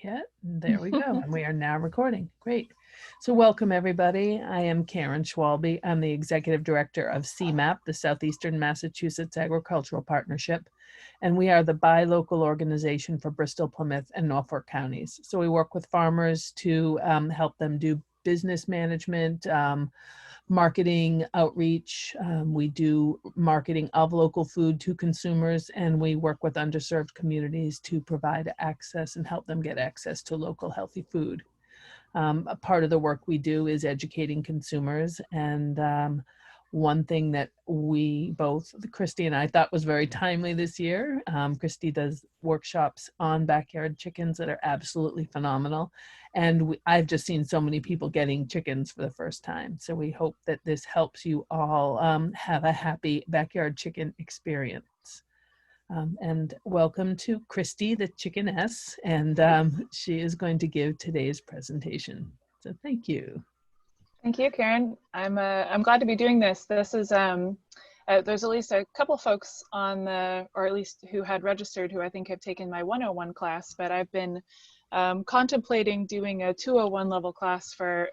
Yeah, there we go. And we are now recording. Great. So welcome everybody. I am Karen Schwalbe. I'm the Executive Director of SEMAP, the Southeastern Massachusetts Agricultural Partnership. And we are the buy local organization for Bristol, Plymouth, and Norfolk counties. So we work with farmers to help them do business management, marketing outreach. We do marketing of local food to consumers, and we work with underserved communities to provide access and help them get access to local healthy food. A part of the work we do is educating consumers, and one thing that we both, Khrysti and I, thought was very timely this year. Khrysti does workshops on backyard chickens that are absolutely phenomenal. And I've just seen so many people getting chickens for the first time. So we hope that this helps you all have a happy backyard chicken experience. And welcome to Khrysti, the Chickeness, and she is going to give today's presentation. So thank you. Thank you, Karen. I'm glad to be doing this. This is there's at least a couple folks on the, or at least who had registered, who I think have taken my 101 class, but I've been contemplating doing a 201 level class for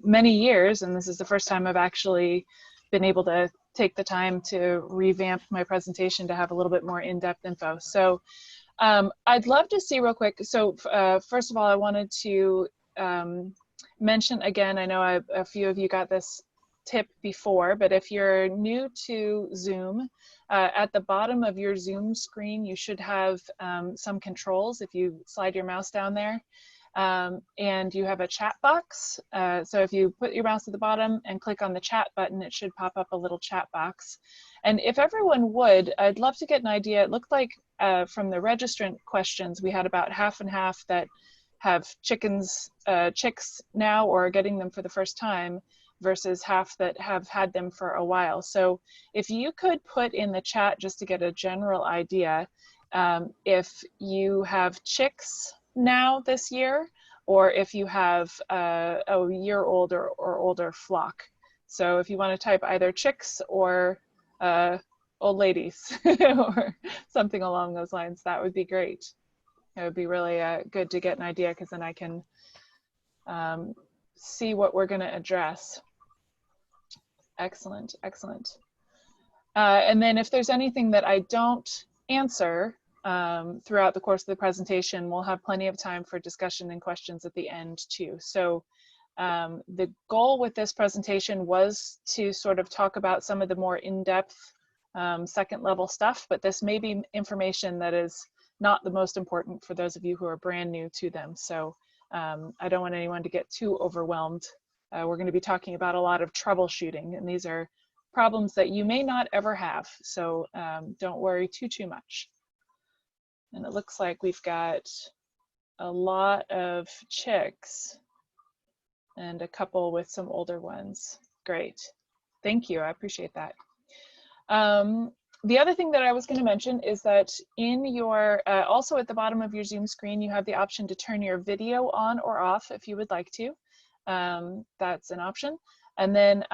many years, and this is the first time I've actually been able to take the time to revamp my presentation to have a little bit more in-depth info. So I'd love to see real quick. So first of all, I wanted to mention again, I know a few of you got this tip before, but if you're new to Zoom, at the bottom of your Zoom screen, you should have some controls if you slide your mouse down there. And you have a chat box. So if you put your mouse at the bottom and click on the chat button, it should pop up a little chat box. And if everyone would, I'd love to get an idea. It looked like from the registrant questions, we had about half and half that have chicks now or are getting them for the first time, versus half that have had them for a while. So if you could put in the chat, just to get a general idea, if you have chicks now this year, or if you have a year-old or older flock. So if you want to type either chicks or old ladies or something along those lines, that would be great. It would be really good to get an idea, because then I can see what we're going to address. Excellent, excellent. And then if there's anything that I don't answer throughout the course of the presentation, we'll have plenty of time for discussion and questions at the end too. So the goal with this presentation was to sort of talk about some of the more in-depth second level stuff, but this may be information that is not the most important for those of you who are brand new to them. So I don't want anyone to get too overwhelmed. We're going to be talking about a lot of troubleshooting, and these are problems that you may not ever have. So don't worry too much. And it looks like we've got a lot of chicks and a couple with some older ones. Great. Thank you. I appreciate that. The other thing that I was going to mention is that in your, also at the bottom of your Zoom screen, you have the option to turn your video on or off if you would like to. That's an option. And then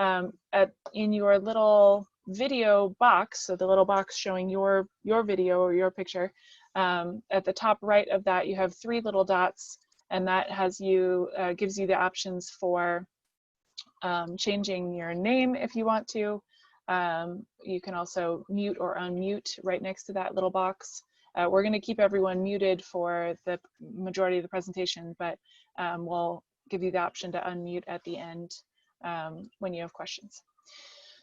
in your little video box, so the little box showing your video or your picture, at the top right of that, you have 3 little dots, and that has gives you the options for changing your name if you want to. You can also mute or unmute right next to that little box. We're going to keep everyone muted for the majority of the presentation, but we'll give you the option to unmute at the end when you have questions.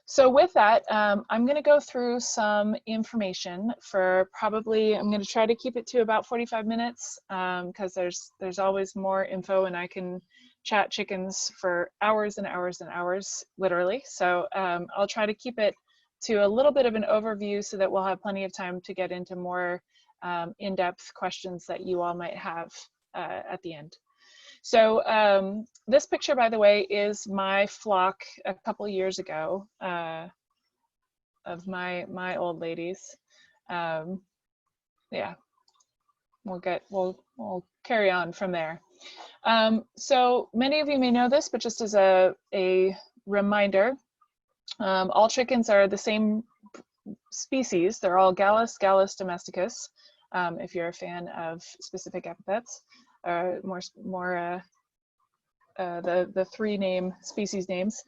So with that, I'm going to go through some information for probably, I'm going to try to keep it to about 45 minutes because there's always more info, and I can chat chickens for hours and hours and hours, literally. So I'll try to keep it to a little bit of an overview so that we'll have plenty of time to get into more in-depth questions that you all might have at the end. So this picture, by the way, is my flock a couple years ago of my old ladies. Yeah, we'll carry on from there. So many of you may know this, but just as a reminder, all chickens are the same species. They're all Gallus domesticus, if you're a fan of specific epithets. the three species names.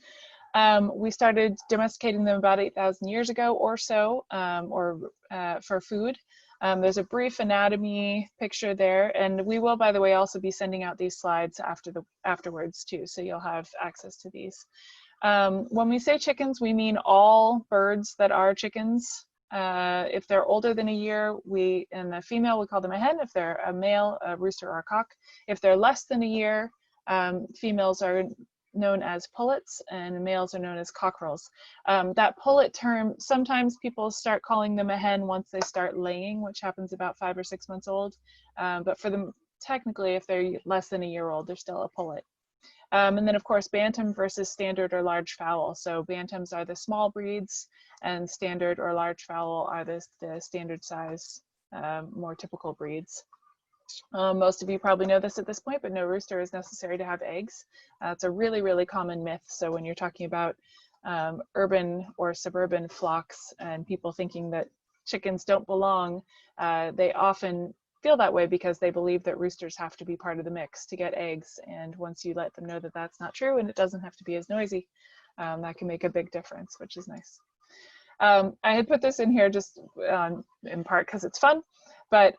We started domesticating them about 8,000 years ago or so, for food. There's a brief anatomy picture there, and we will, by the way, also be sending out these slides afterwards too, so you'll have access to these. When we say chickens, we mean all birds that are chickens. If they're older than a year, in the female, we call them a hen. If they're a male, a rooster or a cock. If they're less than a year, females are known as pullets and males are known as cockerels. That pullet term, sometimes people start calling them a hen once they start laying, which happens about 5 or 6 months old. But for them, technically, if they're less than a year old, they're still a pullet. And then of course, bantam versus standard or large fowl. So bantams are the small breeds and standard or large fowl are the standard size, more typical breeds. Most of you probably know this at this point, but no rooster is necessary to have eggs. It's a really, really common myth. So when you're talking about urban or suburban flocks and people thinking that chickens don't belong, they often feel that way because they believe that roosters have to be part of the mix to get eggs. And once you let them know that that's not true and it doesn't have to be as noisy, that can make a big difference, which is nice. I had put this in here just in part because it's fun, but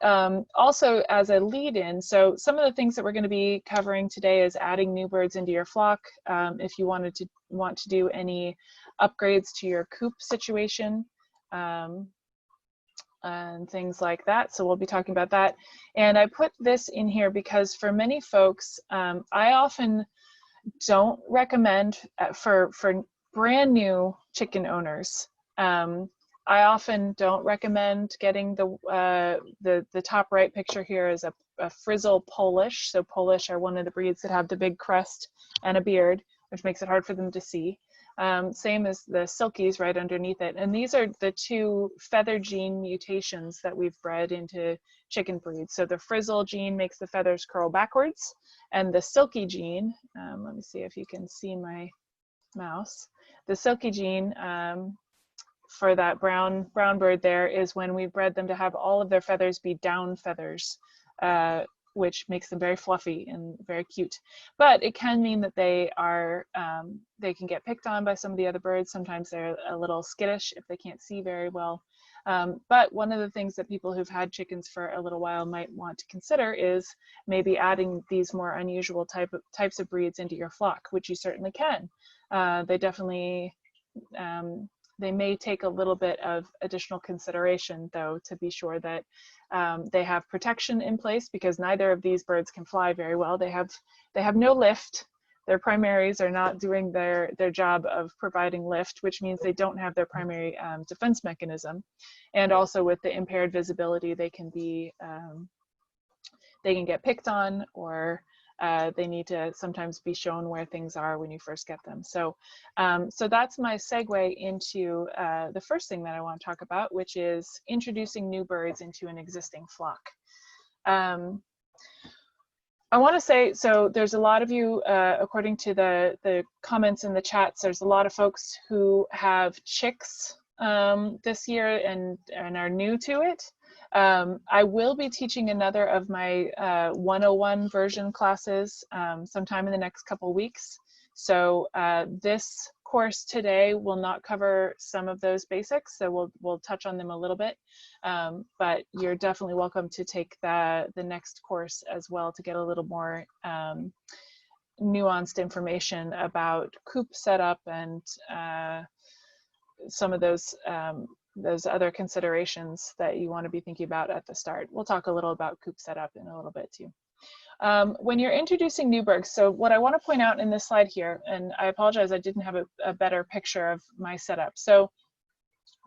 also as a lead-in. So some of the things that we're going to be covering today is adding new birds into your flock. If you want to do any upgrades to your coop situation, and things like that. So we'll be talking about that. And I put this in here because for many folks, I often don't recommend for brand new chicken owners. I often don't recommend getting the top right picture here is a frizzle Polish. So Polish are one of the breeds that have the big crest and a beard, which makes it hard for them to see. Same as the silkies right underneath it. And these are the two feather gene mutations that we've bred into chicken breeds. So the frizzle gene makes the feathers curl backwards, and the silky gene, let me see if you can see my mouse. The silky gene for that brown bird there is when we bred them to have all of their feathers be down feathers, which makes them very fluffy and very cute. But it can mean that they can get picked on by some of the other birds. Sometimes they're a little skittish if they can't see very well. But one of the things that people who've had chickens for a little while might want to consider is maybe adding these more unusual types of breeds into your flock, which you certainly can. They definitely, they may take a little bit of additional consideration, though, to be sure that they have protection in place, because neither of these birds can fly very well. They have no lift. Their primaries are not doing their job of providing lift, which means they don't have their primary defense mechanism. And also with the impaired visibility, they can get picked on, or they need to sometimes be shown where things are when you first get them. So, so that's my segue into the first thing that I want to talk about, which is introducing new birds into an existing flock. I want to say, so there's a lot of you, according to the comments in the chats, there's a lot of folks who have chicks this year and are new to it. I will be teaching another of my 101 version classes sometime in the next couple weeks. So this course today will not cover some of those basics, so we'll touch on them a little bit. But you're definitely welcome to take the next course as well to get a little more nuanced information about coop setup and some of those other considerations that you want to be thinking about at the start. We'll talk a little about coop setup in a little bit too. When you're introducing new birds, so what I want to point out in this slide here, and I apologize, I didn't have a better picture of my setup. So,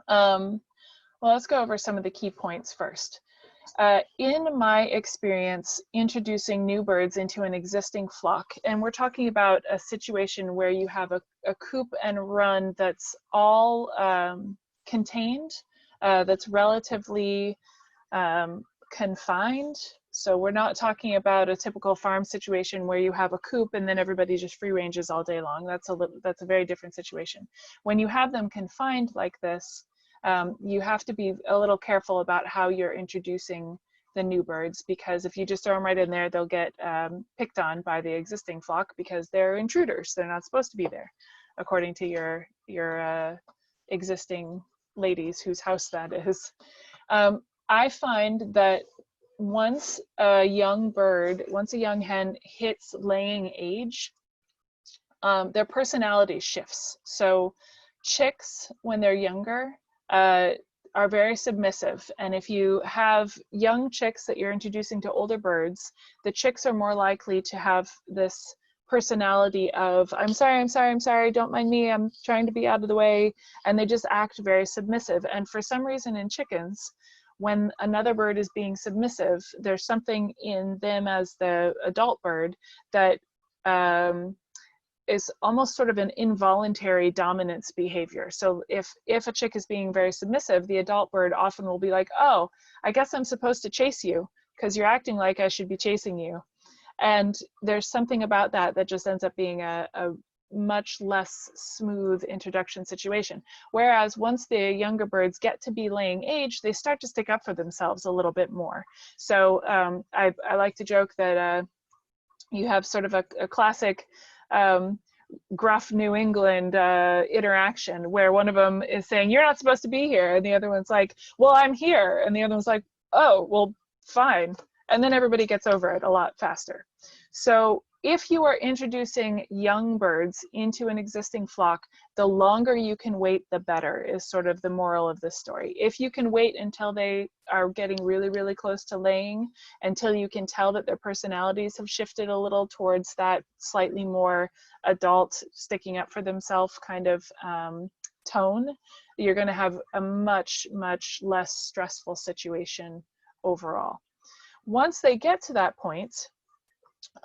well, let's go over some of the key points first. In my experience, introducing new birds into an existing flock, and we're talking about a situation where you have a coop and run that's all contained, that's relatively confined. So we're not talking about a typical farm situation where you have a coop and then everybody just free ranges all day long. That's a very different situation. When you have them confined like this, you have to be a little careful about how you're introducing the new birds, because if you just throw them right in there, they'll get picked on by the existing flock because they're intruders. They're not supposed to be there, according to your existing ladies whose house that is. I find that once a young hen hits laying age, their personality shifts. So chicks, when they're younger, are very submissive. And if you have young chicks that you're introducing to older birds, the chicks are more likely to have this personality of, I'm sorry, I'm sorry, I'm sorry, don't mind me, I'm trying to be out of the way. And they just act very submissive. And for some reason in chickens, when another bird is being submissive, there's something in them as the adult bird that is almost sort of an involuntary dominance behavior. So if a chick is being very submissive, the adult bird often will be like, oh, I guess I'm supposed to chase you because you're acting like I should be chasing you. And there's something about that that just ends up being a much less smooth introduction situation. Whereas once the younger birds get to be laying age, they start to stick up for themselves a little bit more. So I like to joke that you have sort of a classic gruff New England interaction where one of them is saying, you're not supposed to be here. And the other one's like, well, I'm here. And the other one's like, oh, well, fine. And then everybody gets over it a lot faster. So if you are introducing young birds into an existing flock, the longer you can wait, the better, is sort of the moral of this story. If you can wait until they are getting really, really close to laying, until you can tell that their personalities have shifted a little towards that slightly more adult, sticking up for themselves kind of tone, you're going to have a much, much less stressful situation overall. Once they get to that point,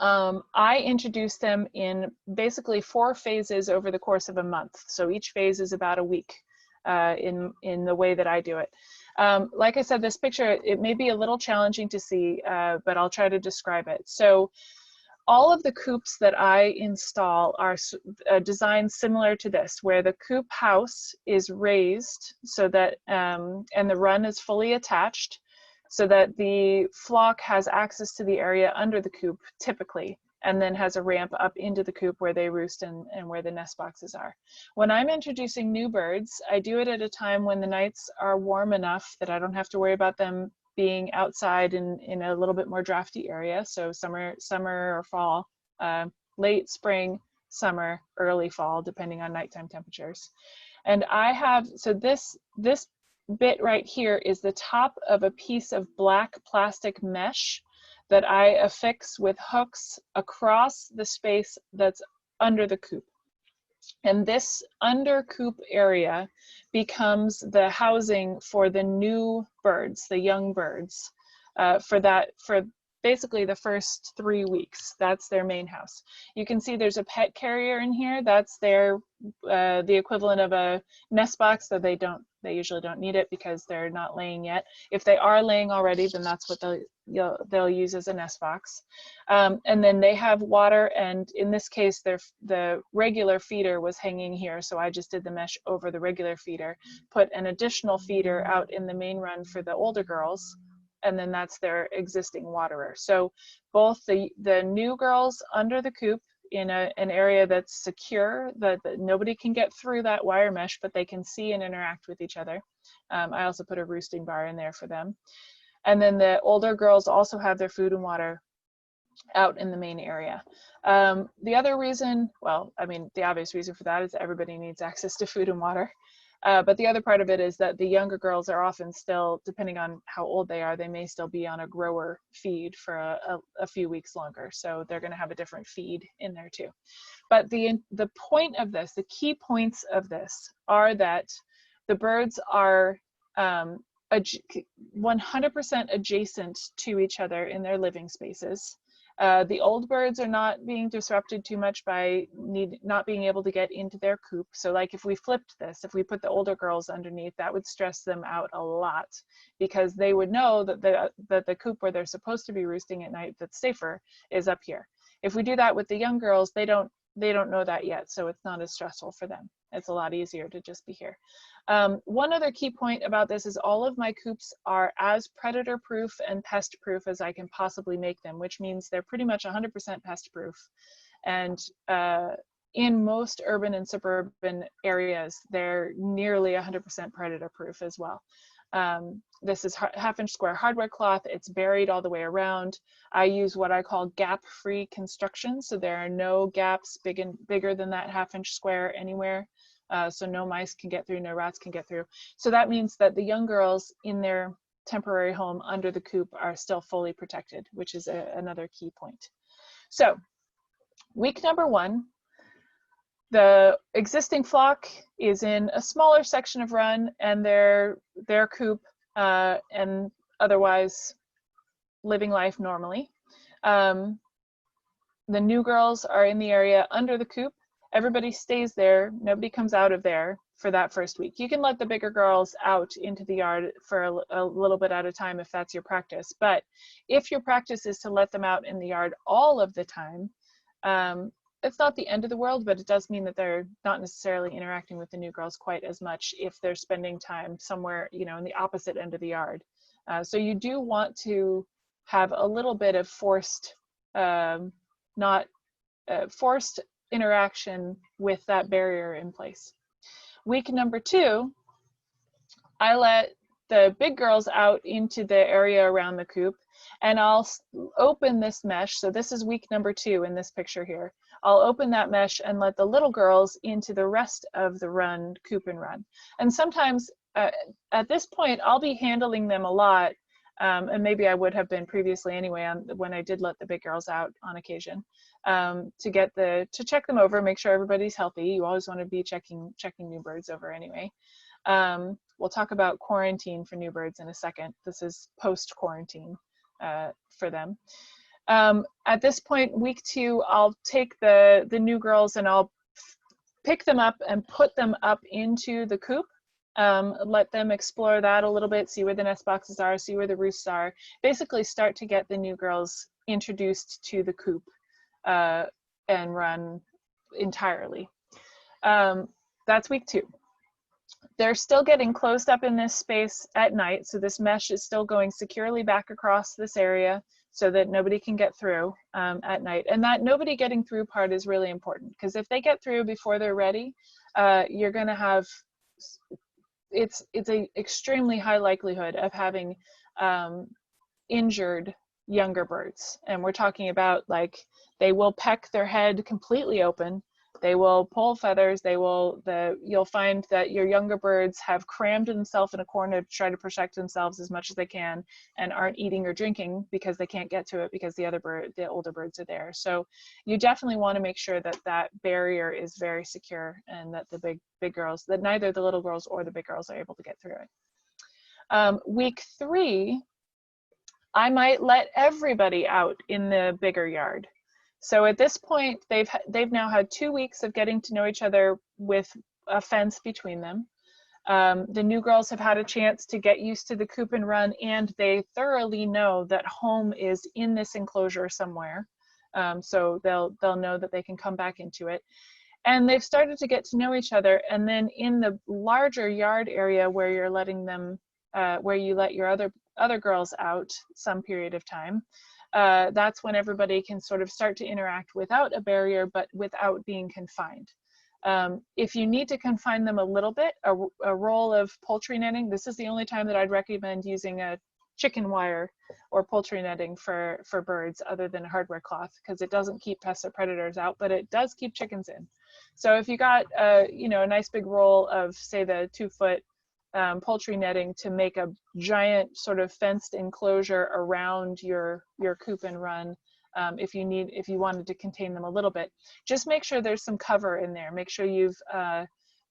I introduce them in basically 4 phases over the course of a month. So each phase is about a week in the way that I do it. Like I said, this picture, it may be a little challenging to see, but I'll try to describe it. So all of the coops that I install are designed similar to this, where the coop house is raised so that, and the run is fully attached, so that the flock has access to the area under the coop typically, and then has a ramp up into the coop where they roost and where the nest boxes are. When I'm introducing new birds, I do it at a time when the nights are warm enough that I don't have to worry about them being outside in a little bit more drafty area. So summer or fall, late spring, summer, early fall, depending on nighttime temperatures. And I have, so this bit right here is the top of a piece of black plastic mesh that I affix with hooks across the space that's under the coop. And this under coop area becomes the housing for the new birds, the young birds, for basically the first 3 weeks. That's their main house. You can see there's a pet carrier in here. That's their the equivalent of a nest box, though they usually don't need it because they're not laying yet. If they are laying already, then that's what they'll use as a nest box. And then they have water, and in this case, the regular feeder was hanging here, so I just did the mesh over the regular feeder, put an additional feeder out in the main run for the older girls, and then that's their existing waterer. So both the new girls under the coop in an area that's secure, that nobody can get through that wire mesh, but they can see and interact with each other. I also put a roosting bar in there for them. And then the older girls also have their food and water out in the main area. The other reason, well, I mean, the obvious reason for that is that everybody needs access to food and water. But the other part of it is that the younger girls are often still, depending on how old they are, they may still be on a grower feed for a few weeks longer. So they're going to have a different feed in there too. But the point of this, the key points of this are that the birds are 100% adjacent to each other in their living spaces. The old birds are not being disrupted too much by not being able to get into their coop. So like if we flipped this, if we put the older girls underneath, that would stress them out a lot, because they would know that the coop where they're supposed to be roosting at night that's safer is up here. If we do that with the young girls, they don't they don't know that yet, so it's not as stressful for them. It's a lot easier to just be here. One other key point about this is all of my coops are as predator proof and pest proof as I can possibly make them, which means they're pretty much 100% pest proof. And in most urban and suburban areas, they're nearly 100% predator proof as well. This is half-inch square hardware cloth. It's buried all the way around. I use what I call gap-free construction, so there are no gaps bigger than that half-inch square anywhere. So no mice can get through, no rats can get through. So that means that the young girls in their temporary home under the coop are still fully protected, which is another key point. So week number 1, the existing flock is in a smaller section of run, and their coop and otherwise living life normally. The new girls are in the area under the coop. Everybody stays there. Nobody comes out of there for that first week. You can let the bigger girls out into the yard for a little bit at a time if that's your practice. But if your practice is to let them out in the yard all of the time, it's not the end of the world, but it does mean that they're not necessarily interacting with the new girls quite as much if they're spending time somewhere, you know, in the opposite end of the yard. So you do want to have a little bit of forced interaction with that barrier in place. Week number 2, I let the big girls out into the area around the coop, and I'll open this mesh. So this is week number 2 in this picture here. I'll open that mesh and let the little girls into the rest of the run, coop and run. And sometimes at this point, I'll be handling them a lot, and maybe I would have been previously anyway when I did let the big girls out on occasion, to check them over, make sure everybody's healthy. You always want to be checking new birds over anyway. We'll talk about quarantine for new birds in a second. This is post-quarantine for them. At this point, week 2, I'll take the new girls and I'll pick them up and put them up into the coop. Let them explore that a little bit, see where the nest boxes are, see where the roosts are. Basically start to get the new girls introduced to the coop and run entirely. That's week 2. They're still getting closed up in this space at night, so this mesh is still going securely back across this area so that nobody can get through at night. And that nobody getting through part is really important, because if they get through before they're ready, you're going to have, it's an extremely high likelihood of having injured younger birds. And we're talking about, like, they will peck their head completely open. They will pull feathers. You'll find that your younger birds have crammed themselves in a corner to try to protect themselves as much as they can, and aren't eating or drinking because they can't get to it because the older birds are there. So you definitely want to make sure that that barrier is very secure, and that the big girls, that neither the little girls or the big girls are able to get through it. Week 3, I might let everybody out in the bigger yard. So at this point, they've now had 2 weeks of getting to know each other with a fence between them. The new girls have had a chance to get used to the coop and run, and they thoroughly know that home is in this enclosure somewhere. So they'll know that they can come back into it. And they've started to get to know each other. And then in the larger yard area where you're letting them, where you let your other girls out some period of time, that's when everybody can sort of start to interact without a barrier, but without being confined. If you need to confine them a little bit, a roll of poultry netting, this is the only time that I'd recommend using a chicken wire or poultry netting for birds other than hardware cloth, because it doesn't keep pests or predators out, but it does keep chickens in. So if you got a nice big roll of, say, the 2-foot poultry netting to make a giant sort of fenced enclosure around your coop and run, if you wanted to contain them a little bit, just make sure there's some cover in there. Make sure you've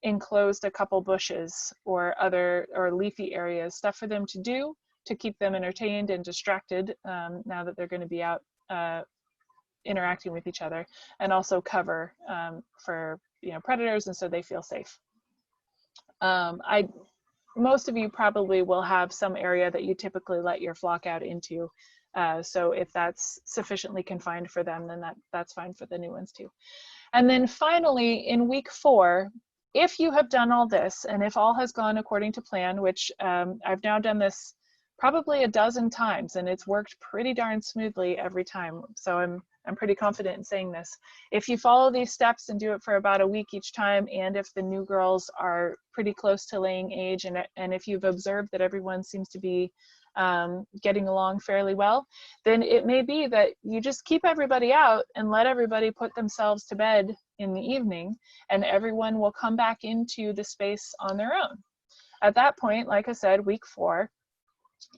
enclosed a couple bushes or leafy areas, stuff for them to do to keep them entertained and distracted now that they're going to be out interacting with each other, and also cover for predators, and so they feel safe. Most of you probably will have some area that you typically let your flock out into So if that's sufficiently confined for them, then that's fine for the new ones too. And then finally, in week 4, if you have done all this, and if all has gone according to plan, which I've now done this probably a dozen times, and it's worked pretty darn smoothly every time. So I'm pretty confident in saying this. If you follow these steps and do it for about a week each time, and if the new girls are pretty close to laying age, and if you've observed that everyone seems to be getting along fairly well, then it may be that you just keep everybody out and let everybody put themselves to bed in the evening, and everyone will come back into the space on their own. At that point, like I said, week 4,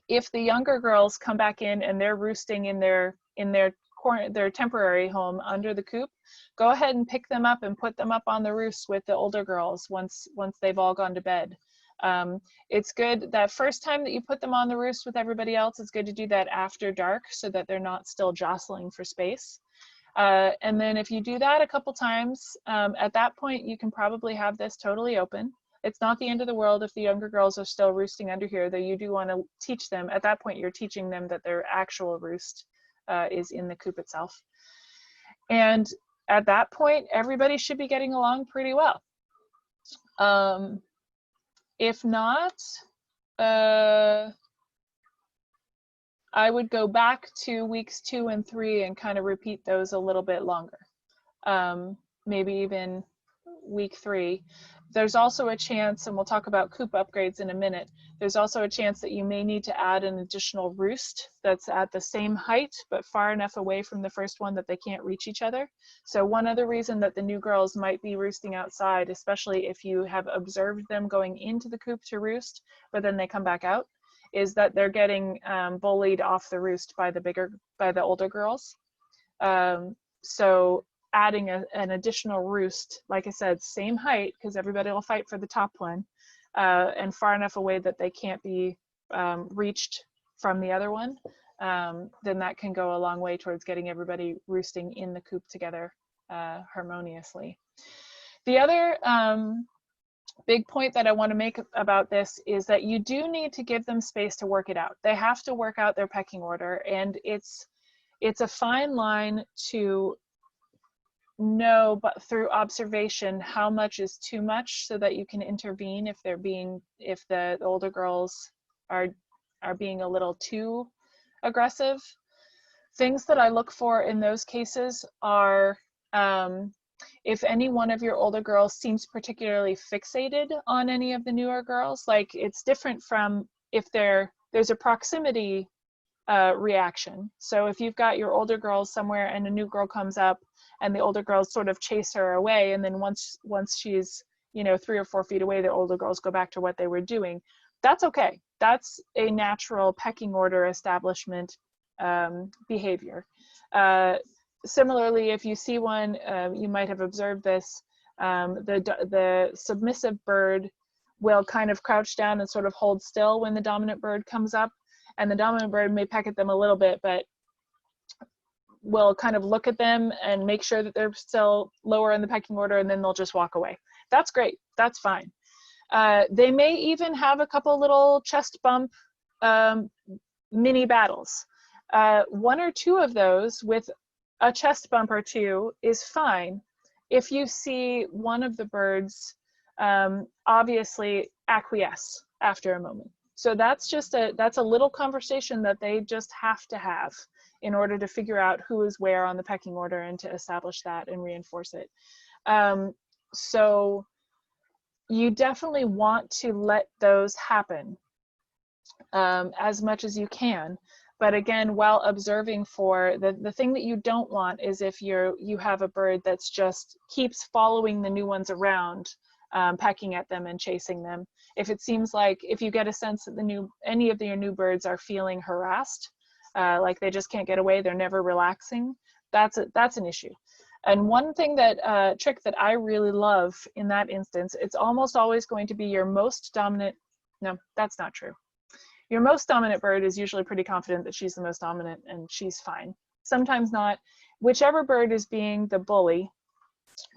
if the younger girls come back in and they're roosting in their temporary home under the coop, go ahead and pick them up and put them up on the roost with the older girls once they've all gone to bed. It's good that first time that you put them on the roost with everybody else, it's good to do that after dark so that they're not still jostling for space. And then if you do that a couple times, at that point you can probably have this totally open. It's not the end of the world if the younger girls are still roosting under here, though you do want to teach them. At that point, you're teaching them that their actual roost is in the coop itself. And at that point, everybody should be getting along pretty well. If not, I would go back to weeks 2 and 3 and kind of repeat those a little bit longer. Maybe even week 3. There's also a chance, and we'll talk about coop upgrades in a minute, there's also a chance that you may need to add an additional roost that's at the same height but far enough away from the first one that they can't reach each other. So one other reason that the new girls might be roosting outside, especially if you have observed them going into the coop to roost but then they come back out, is that they're getting bullied off the roost by the older girls. So adding an additional roost, like I said, same height, because everybody will fight for the top one, and far enough away that they can't be reached from the other one, then that can go a long way towards getting everybody roosting in the coop together harmoniously. The other big point that I want to make about this is that you do need to give them space to work it out. They have to work out their pecking order, and it's a fine line to know, but through observation, how much is too much so that you can intervene if the older girls are being a little too aggressive. Things that I look for in those cases are if any one of your older girls seems particularly fixated on any of the newer girls. Like, it's different from if there's a proximity reaction. So if you've got your older girls somewhere and a new girl comes up and the older girls sort of chase her away, and then once she's 3 or 4 feet away, the older girls go back to what they were doing, that's okay. That's a natural pecking order establishment behavior. Similarly, if you see one, you might have observed this, the submissive bird will kind of crouch down and sort of hold still when the dominant bird comes up, and the dominant bird may peck at them a little bit, but will kind of look at them and make sure that they're still lower in the pecking order, and then they'll just walk away. That's great. That's fine. They may even have a couple little chest bump mini battles. 1 or 2 of those with a chest bump or 2 is fine if you see one of the birds obviously acquiesce after a moment. So that's a little conversation that they just have to have in order to figure out who is where on the pecking order and to establish that and reinforce it. So you definitely want to let those happen as much as you can. But again, while observing for the thing that you don't want is if you have a bird that's just keeps following the new ones around, pecking at them and chasing them. If it seems like, if you get a sense that any of your new birds are feeling harassed, like they just can't get away, they're never relaxing, that's an issue. And one thing trick that I really love in that instance, it's almost always going to be your most dominant. No, that's not true. Your most dominant bird is usually pretty confident that she's the most dominant and she's fine. Sometimes not. Whichever bird is being the bully,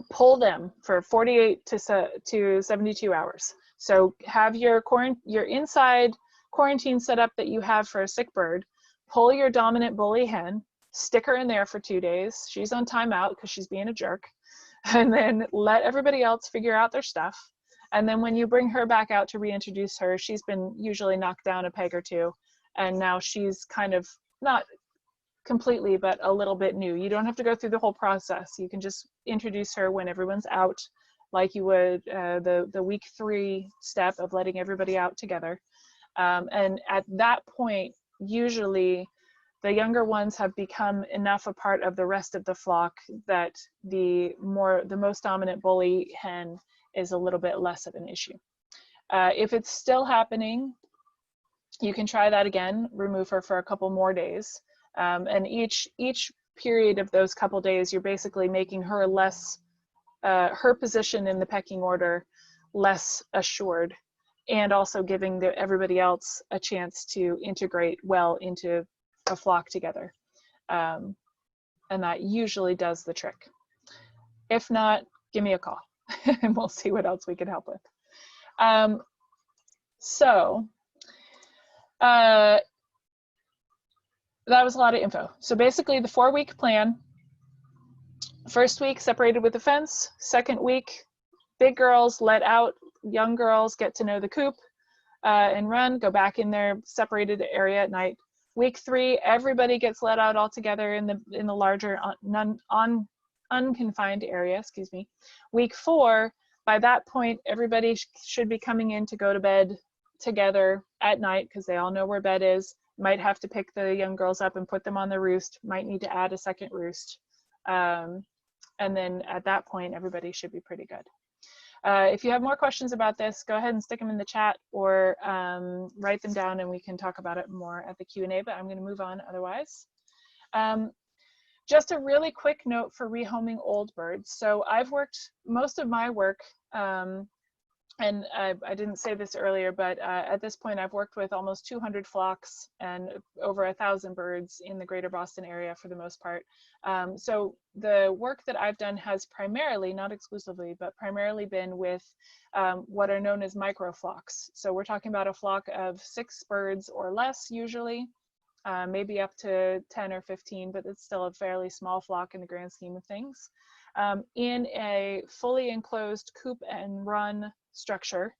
pull them for 48 to 72 hours. So have your inside quarantine set up that you have for a sick bird, pull your dominant bully hen, stick her in there for 2 days. She's on timeout because she's being a jerk. And then let everybody else figure out their stuff. And then when you bring her back out to reintroduce her, she's been usually knocked down a peg or two. And now she's kind of not completely, but a little bit new. You don't have to go through the whole process. You can just introduce her when everyone's out, like you would the week 3 step of letting everybody out together. And at that point, usually the younger ones have become enough a part of the rest of the flock that the most dominant bully hen is a little bit less of an issue. If it's still happening, you can try that again, remove her for a couple more days. And each period of those couple days, you're basically making her less, her position in the pecking order less assured, and also giving everybody else a chance to integrate well into a flock together. And that usually does the trick. If not, give me a call and we'll see what else we can help with. That was a lot of info. So basically the 4-week plan, first week separated with a fence, second week, big girls let out, young girls get to know the coop and run, go back in their separated area at night. Week 3, everybody gets let out all together in the larger unconfined area, excuse me. Week 4, by that point, everybody should be coming in to go to bed together at night because they all know where bed is. Might have to pick the young girls up and put them on the roost, might need to add a second roost. And then at that point, everybody should be pretty good. If you have more questions about this, go ahead and stick them in the chat or write them down and we can talk about it more at the Q&A, but I'm going to move on otherwise. Just a really quick note for rehoming old birds. So I've worked most of my work, and I didn't say this earlier, but at this point I've worked with almost 200 flocks and over 1,000 birds in the greater Boston area for the most part. So the work that I've done has primarily, not exclusively, but primarily been with what are known as micro flocks. So we're talking about a flock of 6 birds or less usually, maybe up to 10 or 15, but it's still a fairly small flock in the grand scheme of things. In a fully enclosed coop and run structure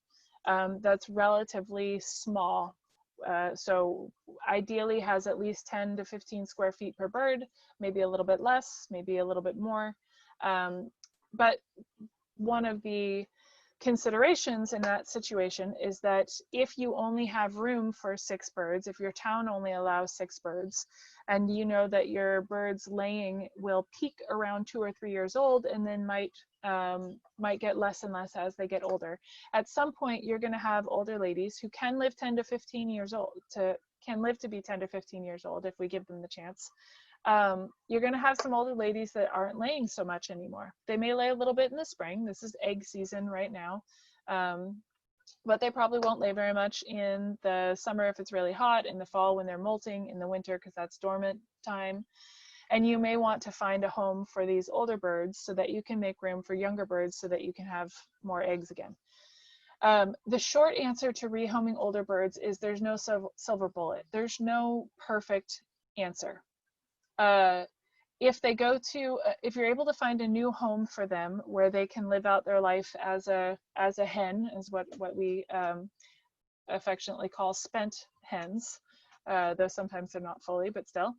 that's relatively small. So ideally has at least 10 to 15 square feet per bird, maybe a little bit less, maybe a little bit more. But one of the considerations in that situation is that if you only have room for 6 birds, if your town only allows 6 birds, and you know that your birds laying will peak around 2 or 3 years old and then might get less and less as they get older. At some point, you're going to have older ladies who can live 10 to 15 years old, can live to be 10 to 15 years old if we give them the chance. You're going to have some older ladies that aren't laying so much anymore. They may lay a little bit in the spring. This is egg season right now. But they probably won't lay very much in the summer if it's really hot, in the fall when they're molting, in the winter because that's dormant time. And you may want to find a home for these older birds so that you can make room for younger birds so that you can have more eggs again. The short answer to rehoming older birds is there's no silver bullet. There's no perfect answer. If they go to, if you're able to find a new home for them where they can live out their life as a hen, is what we affectionately call spent hens, though sometimes they're not fully, but still.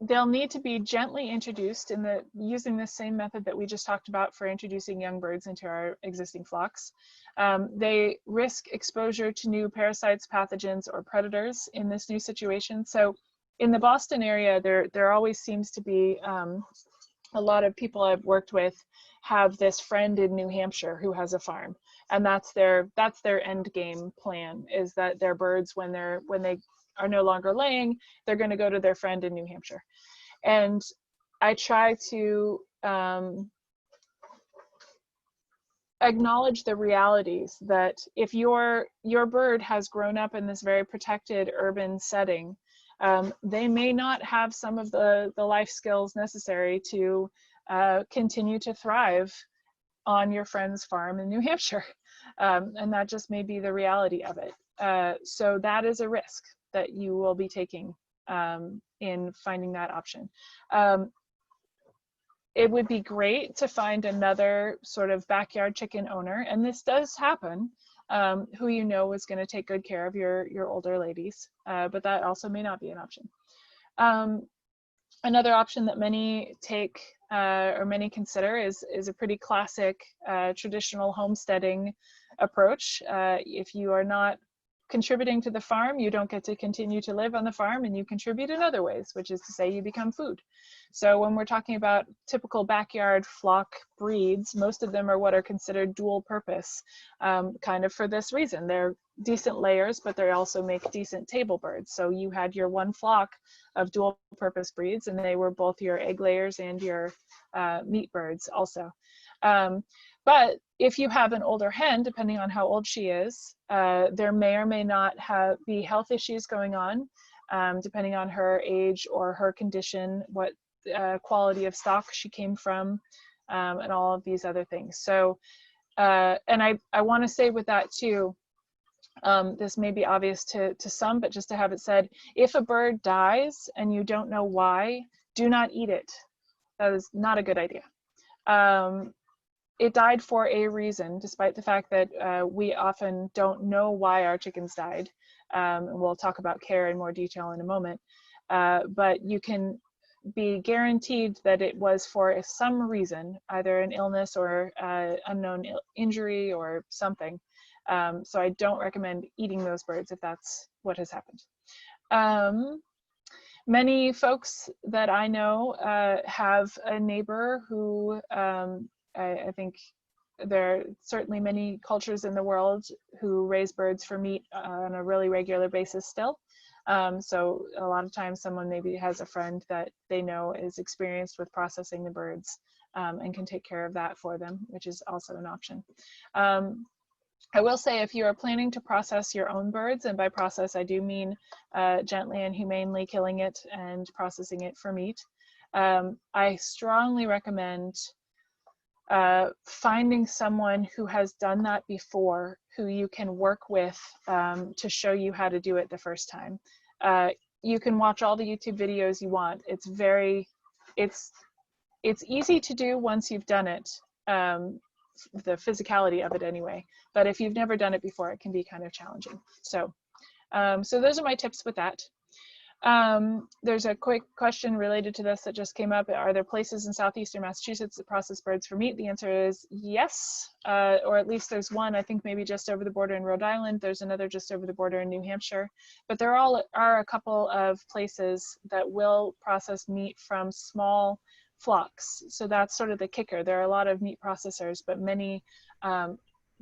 They'll need to be gently introduced using the same method that we just talked about for introducing young birds into our existing flocks. They risk exposure to new parasites, pathogens, or predators in this new situation. So in the Boston area, there always seems to be a lot of people I've worked with have this friend in New Hampshire who has a farm, and that's their end game plan, is that their birds, when they are no longer laying, they're going to go to their friend in New Hampshire. And I try to acknowledge the realities that if your bird has grown up in this very protected urban setting, they may not have some of the life skills necessary to continue to thrive on your friend's farm in New Hampshire. And that just may be the reality of it. So that is a risk. that you will be taking in finding that option. It would be great to find another sort of backyard chicken owner, and this does happen, who you know is going to take good care of your older ladies, but that also may not be an option. Another option that many take or many consider is a pretty classic traditional homesteading approach. If you are not contributing to the farm, you don't get to continue to live on the farm, and you contribute in other ways, which is to say you become food. So when we're talking about typical backyard flock breeds, most of them are what are considered dual purpose, kind of for this reason. They're decent layers, but they also make decent table birds. So you had your one flock of dual purpose breeds, and they were both your egg layers and your meat birds also. But if you have an older hen, depending on how old she is, there may or may not be health issues going on, depending on her age or her condition, what quality of stock she came from, and all of these other things. So, and I want to say with that too, this may be obvious to some, but just to have it said, if a bird dies and you don't know why, do not eat it. That is not a good idea. It died for a reason, despite the fact that we often don't know why our chickens died. And we'll talk about care in more detail in a moment. But you can be guaranteed that it was for some reason, either an illness or unknown injury or something. So I don't recommend eating those birds if that's what has happened. Many folks that I know have a neighbor who I think there are certainly many cultures in the world who raise birds for meat on a really regular basis still. So a lot of times someone maybe has a friend that they know is experienced with processing the birds and can take care of that for them, which is also an option. I will say, if you are planning to process your own birds, and by process I do mean gently and humanely killing it and processing it for meat, I strongly recommend finding someone who has done that before, who you can work with to show you how to do it the first time. You can watch all the YouTube videos you want. It's easy to do once you've done it, the physicality of it anyway. But if you've never done it before, it can be kind of challenging. So, so those are my tips with that. There's a quick question related to this that just came up. Are there places in southeastern Massachusetts that process birds for meat? The answer is yes, or at least there's one, I think maybe just over the border in Rhode Island. There's another just over the border in New Hampshire. But there are a couple of places that will process meat from small flocks. So that's sort of the kicker. There are a lot of meat processors, but many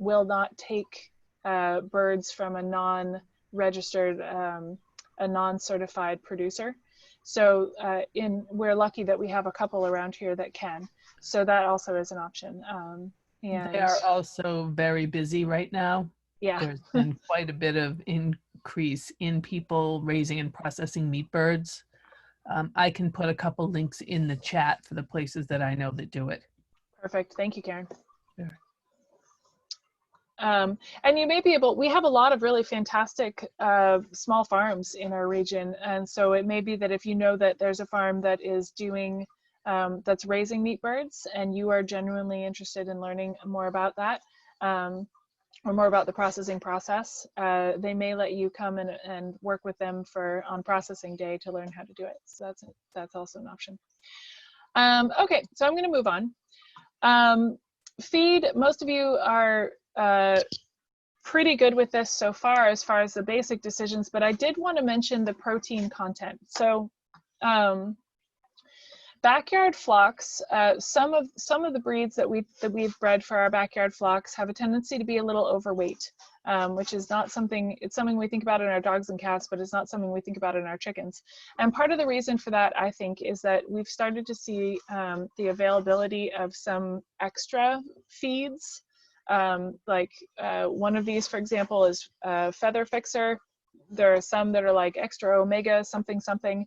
will not take birds from a non-registered a non-certified producer. So we're lucky that we have a couple around here that can. So that also is an option. And they are also very busy right now. Yeah. There's been quite a bit of increase in people raising and processing meat birds. I can put a couple links in the chat for the places that I know that do it. Perfect. Thank you, Karen. Sure. And you may be able, we have a lot of really fantastic small farms in our region. And so it may be that if you know that there's a farm that is doing, that's raising meat birds, and you are genuinely interested in learning more about that, or more about the processing process, they may let you come and work with them on processing day to learn how to do it. So that's also an option. Okay, so I'm gonna move on. Feed, most of you are pretty good with this so far as the basic decisions, but I did want to mention the protein content. So backyard flocks, some of the breeds that we've bred for our backyard flocks have a tendency to be a little overweight, which is not something, it's something we think about in our dogs and cats, but it's not something we think about in our chickens. And part of the reason for that, I think, is that we've started to see the availability of some extra feeds. Like one of these, for example, is Feather Fixer. There are some that are like extra omega something something.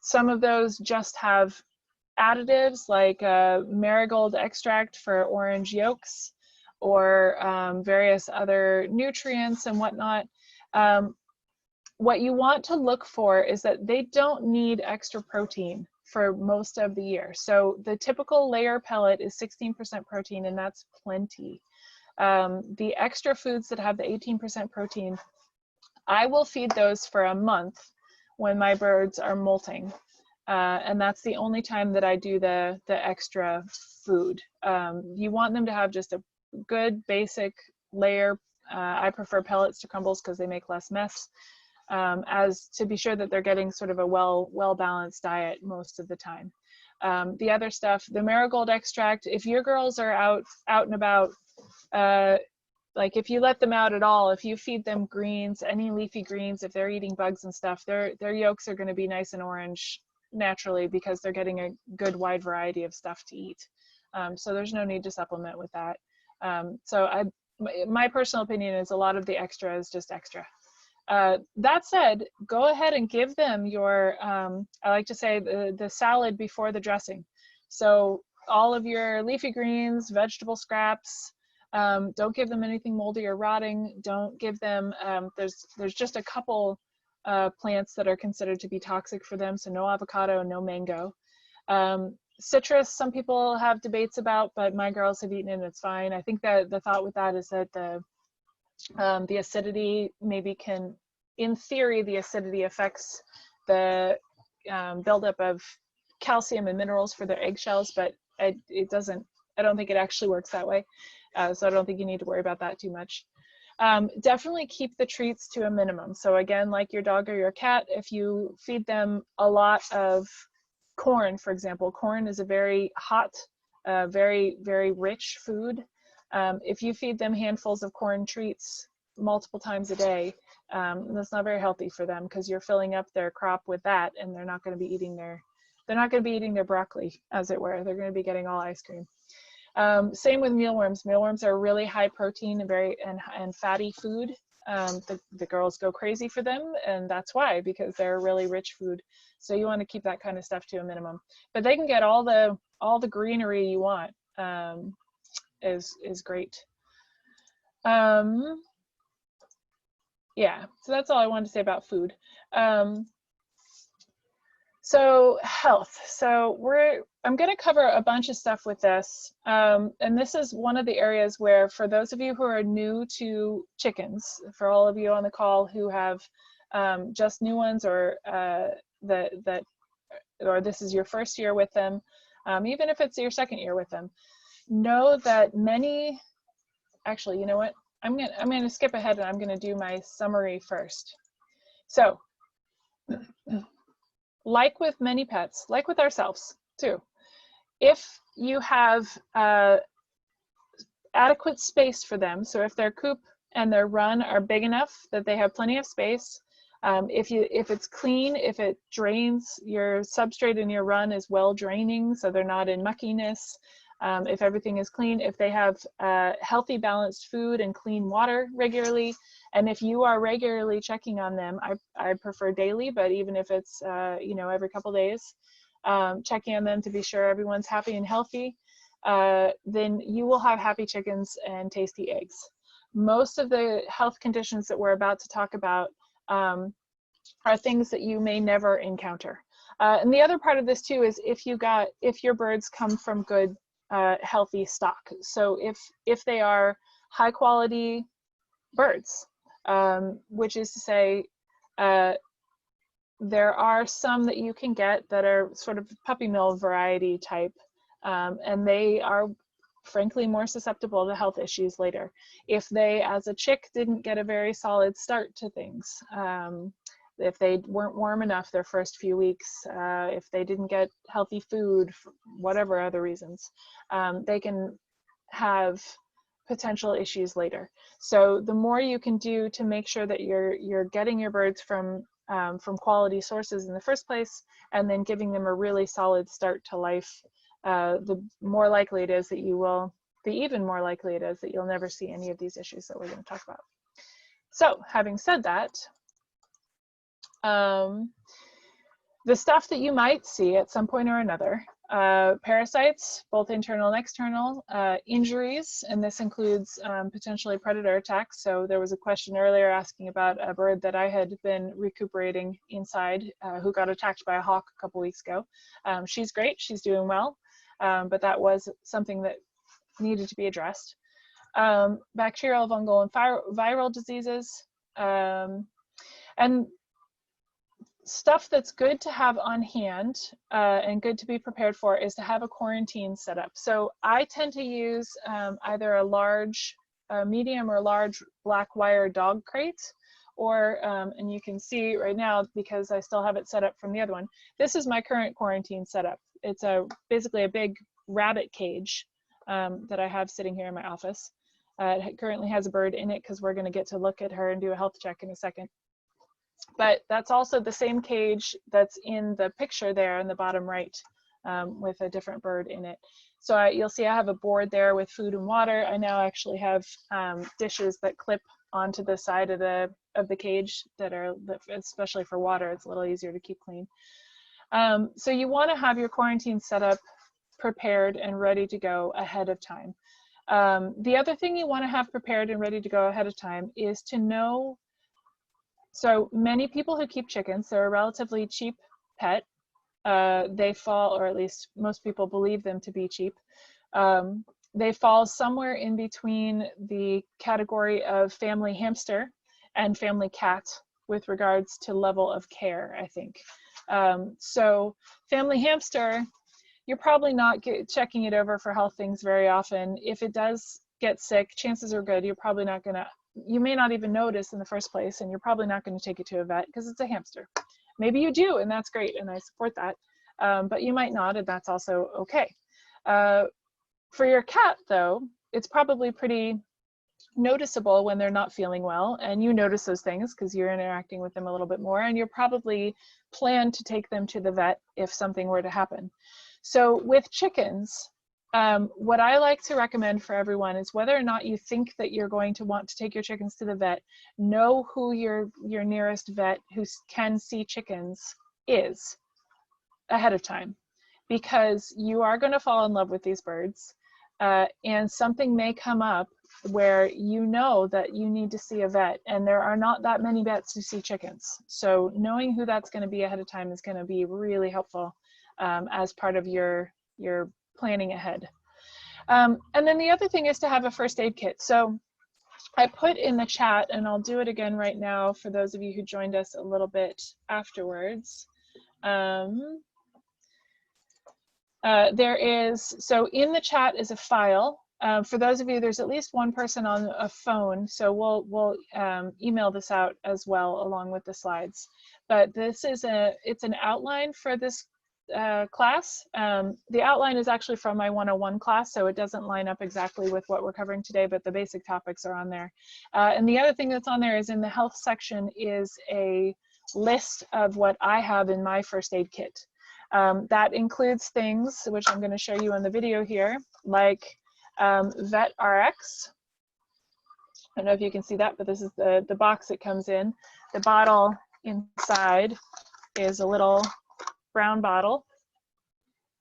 Some of those just have additives like marigold extract for orange yolks, or various other nutrients and whatnot. what you want to look for is that they don't need extra protein for most of the year. So the typical layer pellet is 16% protein, and that's plenty. The extra foods that have the 18% protein, I will feed those for a month when my birds are molting. And that's the only time that I do the extra food. You want them to have just a good basic layer. I prefer pellets to crumbles because they make less mess, as to be sure that they're getting sort of a well-balanced diet most of the time. The other stuff, the marigold extract, if your girls are out and about, like if you let them out at all, if you feed them greens, any leafy greens, if they're eating bugs and stuff, their yolks are going to be nice and orange naturally because they're getting a good wide variety of stuff to eat. So there's no need to supplement with that. So my personal opinion is a lot of the extra is just extra. That said, go ahead and give them your, I like to say the salad before the dressing. So all of your leafy greens, vegetable scraps, don't give them anything moldy or rotting. Don't give them, there's just a couple plants that are considered to be toxic for them. So no avocado, no mango. Citrus, some people have debates about, but my girls have eaten it and it's fine. I think that the thought with that is that the acidity maybe can, in theory, the acidity affects the buildup of calcium and minerals for their eggshells, but it doesn't, I don't think it actually works that way. So I don't think you need to worry about that too much. Definitely keep the treats to a minimum. So again, like your dog or your cat, if you feed them a lot of corn, for example, corn is a very hot, very, very rich food. If you feed them handfuls of corn treats multiple times a day, that's not very healthy for them because you're filling up their crop with that, and they're not going to be eating their broccoli, as it were. They're going to be getting all ice cream. Same with mealworms. Mealworms are really high protein and very and fatty food. The girls go crazy for them, and that's why, because they're really rich food. So you want to keep that kind of stuff to a minimum. But they can get all the greenery you want. Is great. Yeah, so that's all I wanted to say about food. So health. So I'm going to cover a bunch of stuff with this. And this is one of the areas where, for those of you who are new to chickens, for all of you on the call who have just new ones, or or this is your first year with them, even if it's your second year with them, know that many, actually, you know what? I'm going to skip ahead and I'm going to do my summary first. So, like with many pets, like with ourselves too, if you have adequate space for them, so if their coop and their run are big enough that they have plenty of space, if it's clean, if it drains, your substrate in your run is well draining, so they're not in muckiness, if everything is clean, if they have healthy, balanced food and clean water regularly, and if you are regularly checking on them, I prefer daily, but even if it's every couple days, checking on them to be sure everyone's happy and healthy, then you will have happy chickens and tasty eggs. Most of the health conditions that we're about to talk about are things that you may never encounter. And the other part of this too is if your birds come from good healthy stock. So if they are high quality birds, which is to say, there are some that you can get that are sort of puppy mill variety type, and they are frankly more susceptible to health issues later. If they, as a chick, didn't get a very solid start to things, if they weren't warm enough their first few weeks, if they didn't get healthy food, for whatever other reasons, they can have potential issues later. So the more you can do to make sure that you're getting your birds from quality sources in the first place, and then giving them a really solid start to life, the more likely it is that even more likely it is that you'll never see any of these issues that we're going to talk about. So having said that, the stuff that you might see at some point or another parasites, both internal and external, injuries, and this includes potentially predator attacks. So there was a question earlier asking about a bird that I had been recuperating inside who got attacked by a hawk a couple weeks ago. She's great, she's doing well, but that was something that needed to be addressed. Bacterial, fungal, and viral diseases, and stuff that's good to have on hand and good to be prepared for is to have a quarantine set up. So I tend to use either a large, medium or large black wire dog crate, or, and you can see right now, because I still have it set up from the other one, this is my current quarantine setup. It's basically a big rabbit cage that I have sitting here in my office. It currently has a bird in it because we're going to get to look at her and do a health check in a second. But that's also the same cage that's in the picture there in the bottom right with a different bird in it. So you'll see I have a board there with food and water. I now actually have dishes that clip onto the side of the cage that are, especially for water, it's a little easier to keep clean. So you want to have your quarantine set up, prepared and ready to go ahead of time. The other thing you want to have prepared and ready to go ahead of time is to know. So many people who keep chickens, they're a relatively cheap pet. They fall, or at least most people believe them to be cheap. They fall somewhere in between the category of family hamster and family cat with regards to level of care, I think. So family hamster, you're probably not checking it over for health things very often. If it does get sick, chances are good you're probably not gonna, you may not even notice in the first place, and you're probably not going to take it to a vet because it's a hamster. Maybe you do, and that's great, and I support that. But you might not, and that's also okay. For your cat, though, it's probably pretty noticeable when they're not feeling well, and you notice those things because you're interacting with them a little bit more, and you're probably planned to take them to the vet if something were to happen. So with chickens, what I like to recommend for everyone is, whether or not you think that you're going to want to take your chickens to the vet, know who your nearest vet who can see chickens is ahead of time, because you are going to fall in love with these birds, and something may come up where you know that you need to see a vet, and there are not that many vets who see chickens. So knowing who that's going to be ahead of time is going to be really helpful as part of your planning ahead. And then the other thing is to have a first aid kit. So I put in the chat, and I'll do it again right now for those of you who joined us a little bit afterwards. There is, so in the chat is a file. For those of you, there's at least one person on a phone, so we'll email this out as well along with the slides. But this is it's an outline for this class. The outline is actually from my 101 class, so it doesn't line up exactly with what we're covering today, but the basic topics are on there. And the other thing that's on there is, in the health section is a list of what I have in my first aid kit. That includes things which I'm going to show you on the video here, like Vet RX. I don't know if you can see that, but this is the box it comes in. The bottle inside is a little brown bottle.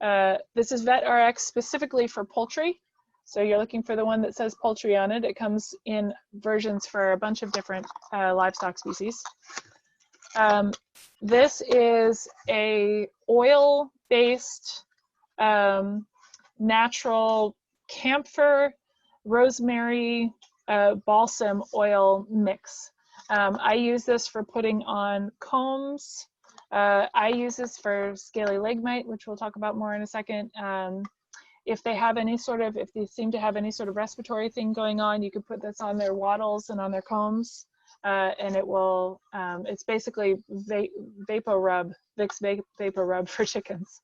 This is Vet RX specifically for poultry. So you're looking for the one that says poultry on it. It comes in versions for a bunch of different livestock species. This is a oil-based natural camphor, rosemary, balsam oil mix. I use this for putting on combs. I use this for scaly leg mite, which we'll talk about more in a second. If they have any sort of, if they seem to have any sort of respiratory thing going on, you could put this on their wattles and on their combs, and it will, it's basically Vapor Rub, Vicks Vapor Rub for chickens.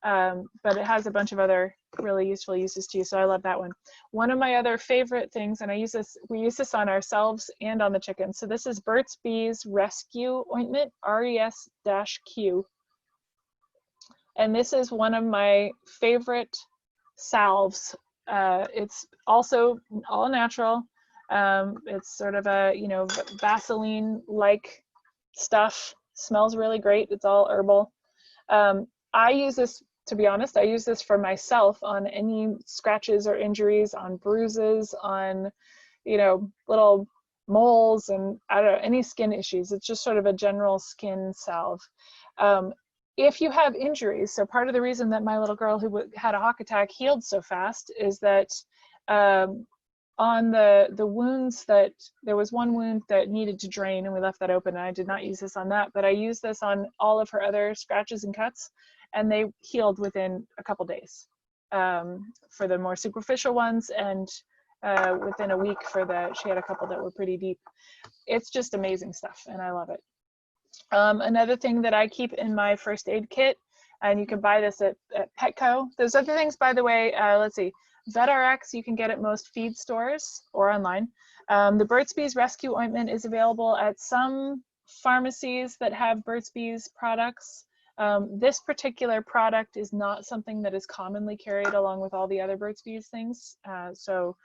But it has a bunch of other really useful uses too, so I love that one. One of my other favorite things, and I use this, we use this on ourselves and on the chickens. So this is Burt's Bees Rescue Ointment, RES-Q. And this is one of my favorite salves. It's also all natural. It's sort of a, you know, Vaseline-like stuff. Smells really great. It's all herbal. I use this to be honest. I use this for myself on any scratches or injuries, on bruises, on, you know, little moles, and I don't know, any skin issues. It's just sort of a general skin salve. If you have injuries, so part of the reason that my little girl who had a hawk attack healed so fast is that on the wounds, that there was one wound that needed to drain and we left that open, and I did not use this on that, but I used this on all of her other scratches and cuts, and they healed within a couple days for the more superficial ones, and within a week for she had a couple that were pretty deep. It's just amazing stuff, and I love it. Another thing that I keep in my first aid kit, and you can buy this at Petco. There's other things, by the way, let's see, VetRx you can get at most feed stores or online. The Burt's Bees Rescue Ointment is available at some pharmacies that have Burt's Bees products. This particular product is not something that is commonly carried along with all the other Burt's Bees things, so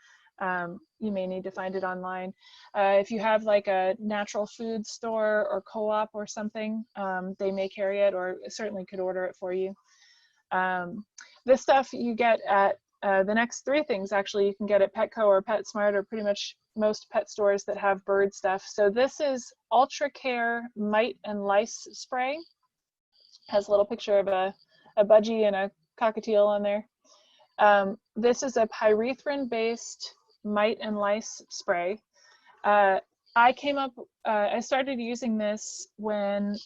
you may need to find it online. If you have like a natural food store or co-op or something, they may carry it, or certainly could order it for you. This stuff you get at the next three things actually you can get at Petco or PetSmart, or pretty much most pet stores that have bird stuff. So this is Ultra Care Mite and Lice Spray. Has a little picture of a budgie and a cockatiel on there. This is a pyrethrin based mite and lice spray. I started using this when,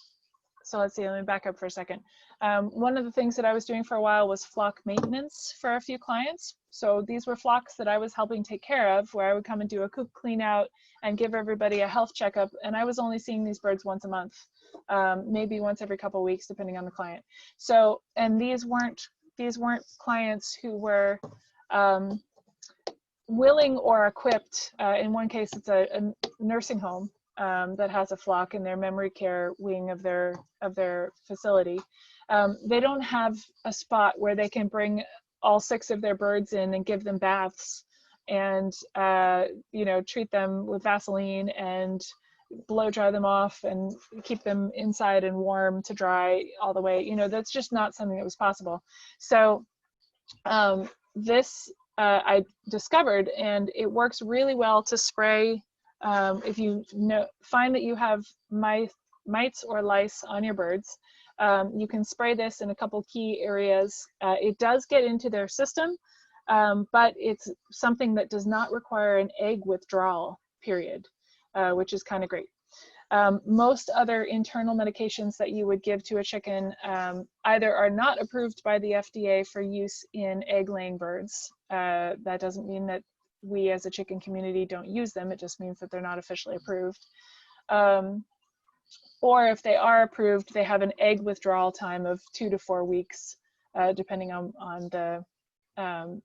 so let's see, let me back up for a second. One of the things that I was doing for a while was flock maintenance for a few clients. So these were flocks that I was helping take care of, where I would come and do a coop clean out and give everybody a health checkup. And I was only seeing these birds once a month, maybe once every couple of weeks, depending on the client. So, and these weren't clients who were willing or equipped. In one case, it's a nursing home that has a flock in their memory care wing of their facility. They don't have a spot where they can bring all 6 of their birds in and give them baths and you know, treat them with Vaseline and blow dry them off and keep them inside and warm to dry all the way. You know, that's just not something that was possible. So this I discovered, and it works really well to spray. If you find that you have mites or lice on your birds, you can spray this in a couple key areas. It does get into their system, but it's something that does not require an egg withdrawal period, which is kind of great. Most other internal medications that you would give to a chicken either are not approved by the FDA for use in egg-laying birds. That doesn't mean that we as a chicken community don't use them. It just means that they're not officially approved. Or if they are approved, they have an egg withdrawal time of 2 to 4 weeks, depending on the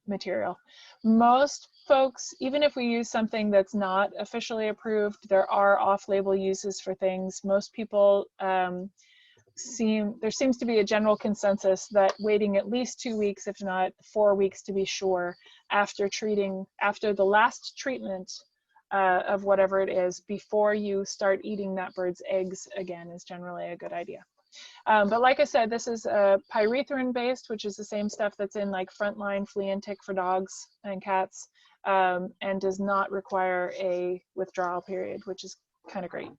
material. Most folks, even if we use something that's not officially approved, there are off-label uses for things. Most people there seems to be a general consensus that waiting at least 2 weeks, if not 4 weeks to be sure, after the last treatment of whatever it is, before you start eating that bird's eggs again, is generally a good idea. But like I said, this is pyrethrin based, which is the same stuff that's in like Frontline flea and tick for dogs and cats, and does not require a withdrawal period, which is kind of great.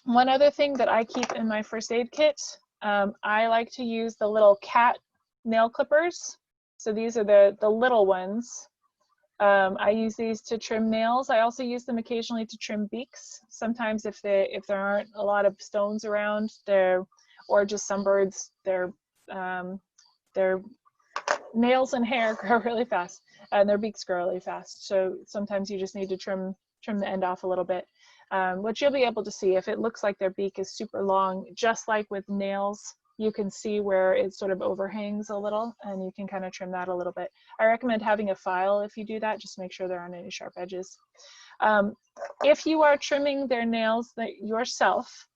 One other thing that I keep in my first aid kit, I like to use the little cat nail clippers. So these are the little ones. I use these to trim nails. I also use them occasionally to trim beaks. Sometimes if there aren't a lot of stones around, or just some birds, their nails and hair grow really fast, and their beaks grow really fast. So sometimes you just need to trim the end off a little bit. Which you'll be able to see if it looks like their beak is super long, just like with nails. You can see where it sort of overhangs a little, and you can kind of trim that a little bit. I recommend having a file if you do that, just make sure there aren't any sharp edges. If you are trimming their nails yourself,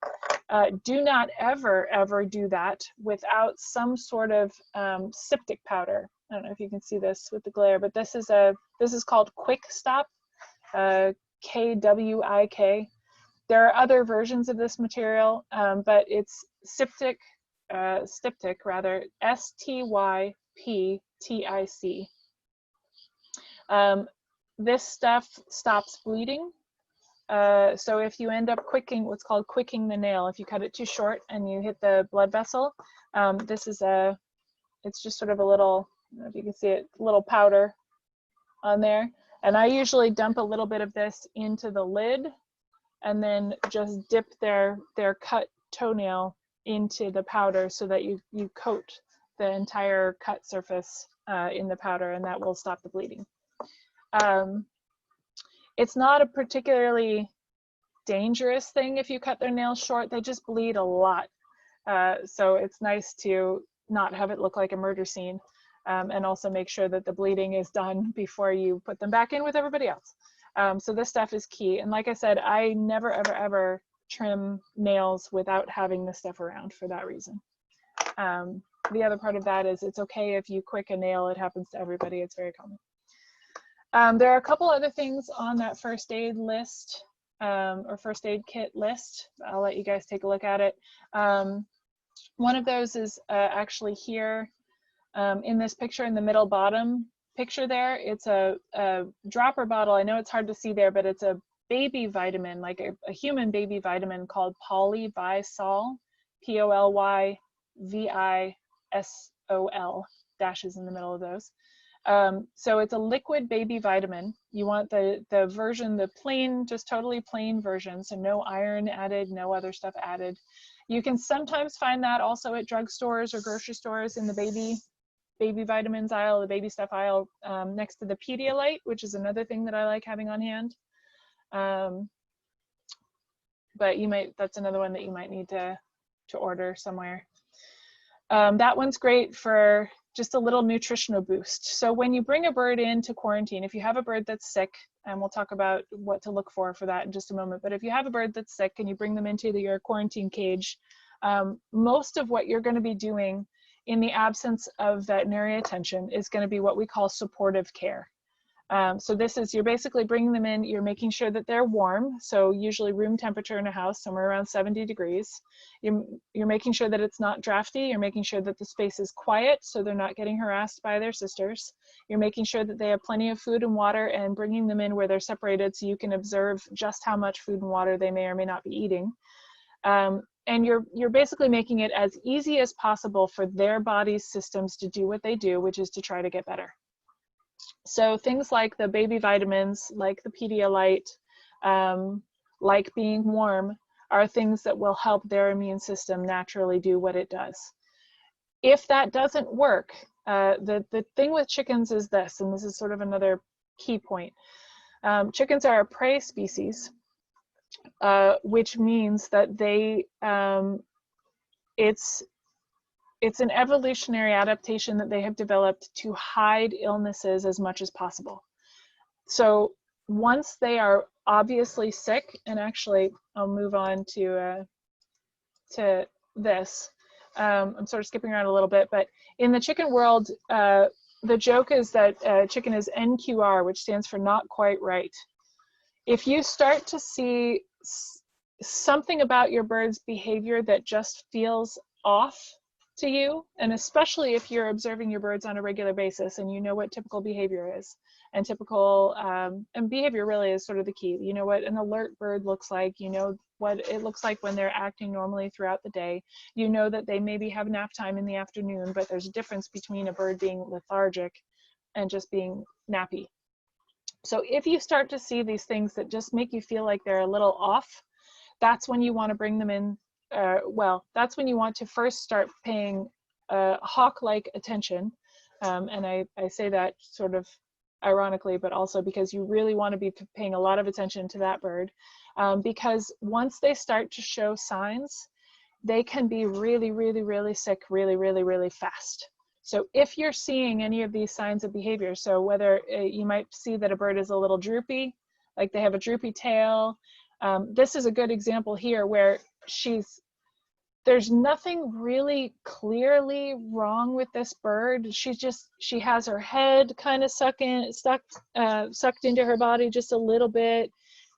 do not ever do that without some sort of styptic powder. I don't know if you can see this with the glare, but this is called Quick Stop, KWIK. There are other versions of this material, but it's styptic styptic rather, STYPTIC. This stuff stops bleeding. So if you end up quicking, what's called quicking the nail, if you cut it too short and you hit the blood vessel, this is it's just sort of a little, I don't know if you can see it, little powder on there. And I usually dump a little bit of this into the lid and then just dip their cut toenail into the powder so that you coat the entire cut surface in the powder, and that will stop the bleeding. It's not a particularly dangerous thing if you cut their nails short. They just bleed a lot. So it's nice to not have it look like a murder scene, and also make sure that the bleeding is done before you put them back in with everybody else. So this stuff is key. And like I said, I never, ever, ever trim nails without having this stuff around for that reason. The other part of that is it's okay if you quick a nail. It happens to everybody. It's very common. There are a couple other things on that first aid list, or first aid kit list. I'll let you guys take a look at it. One of those is actually here in this picture in the middle bottom picture there. It's a dropper bottle. I know it's hard to see there, but it's a baby vitamin, like a human baby vitamin called Polybisol, POLYVISOL, dashes in the middle of those. So it's a liquid baby vitamin. You want the version, the plain, just totally plain version, so no iron added, no other stuff added. You can sometimes find that also at drugstores or grocery stores in the baby vitamins aisle, the baby stuff aisle, next to the Pedialyte, which is another thing that I like having on hand. But that's another one that you might need to order somewhere. That one's great for just a little nutritional boost. So when you bring a bird into quarantine, if you have a bird that's sick, and we'll talk about what to look for that in just a moment, but if you have a bird that's sick and you bring them into your quarantine cage, most of what you're going to be doing in the absence of veterinary attention is going to be what we call supportive care. So this is, you're basically bringing them in, you're making sure that they're warm. So usually room temperature in a house, somewhere around 70 degrees. You're making sure that it's not drafty. You're making sure that the space is quiet so they're not getting harassed by their sisters. You're making sure that they have plenty of food and water and bringing them in where they're separated so you can observe just how much food and water they may or may not be eating. And you're basically making it as easy as possible for their body's systems to do what they do, which is to try to get better. So things like the baby vitamins, like the Pedialyte, like being warm, are things that will help their immune system naturally do what it does. If that doesn't work, the thing with chickens is this, and this is sort of another key point. Chickens are a prey species, which means that it's an evolutionary adaptation that they have developed to hide illnesses as much as possible. So once they are obviously sick, and actually I'll move on to this. I'm sort of skipping around a little bit, but in the chicken world, the joke is that chicken is NQR, which stands for not quite right. If you start to see something about your bird's behavior that just feels off to you, and especially if you're observing your birds on a regular basis and you know what typical behavior is, and typical and behavior really is sort of the key. You know what an alert bird looks like, you know what it looks like when they're acting normally throughout the day, you know that they maybe have nap time in the afternoon, but there's a difference between a bird being lethargic and just being nappy. So if you start to see these things that just make you feel like they're a little off, that's when you want to bring them in. That's when you want to first start paying hawk-like attention. And I say that sort of ironically, but also because you really want to be paying a lot of attention to that bird. Because once they start to show signs, they can be really, really, really sick really, really, really fast. So if you're seeing any of these signs of behavior, so whether you might see that a bird is a little droopy, like they have a droopy tail. This is a good example here where there's nothing really clearly wrong with this bird. She has her head kind of sucked into her body just a little bit.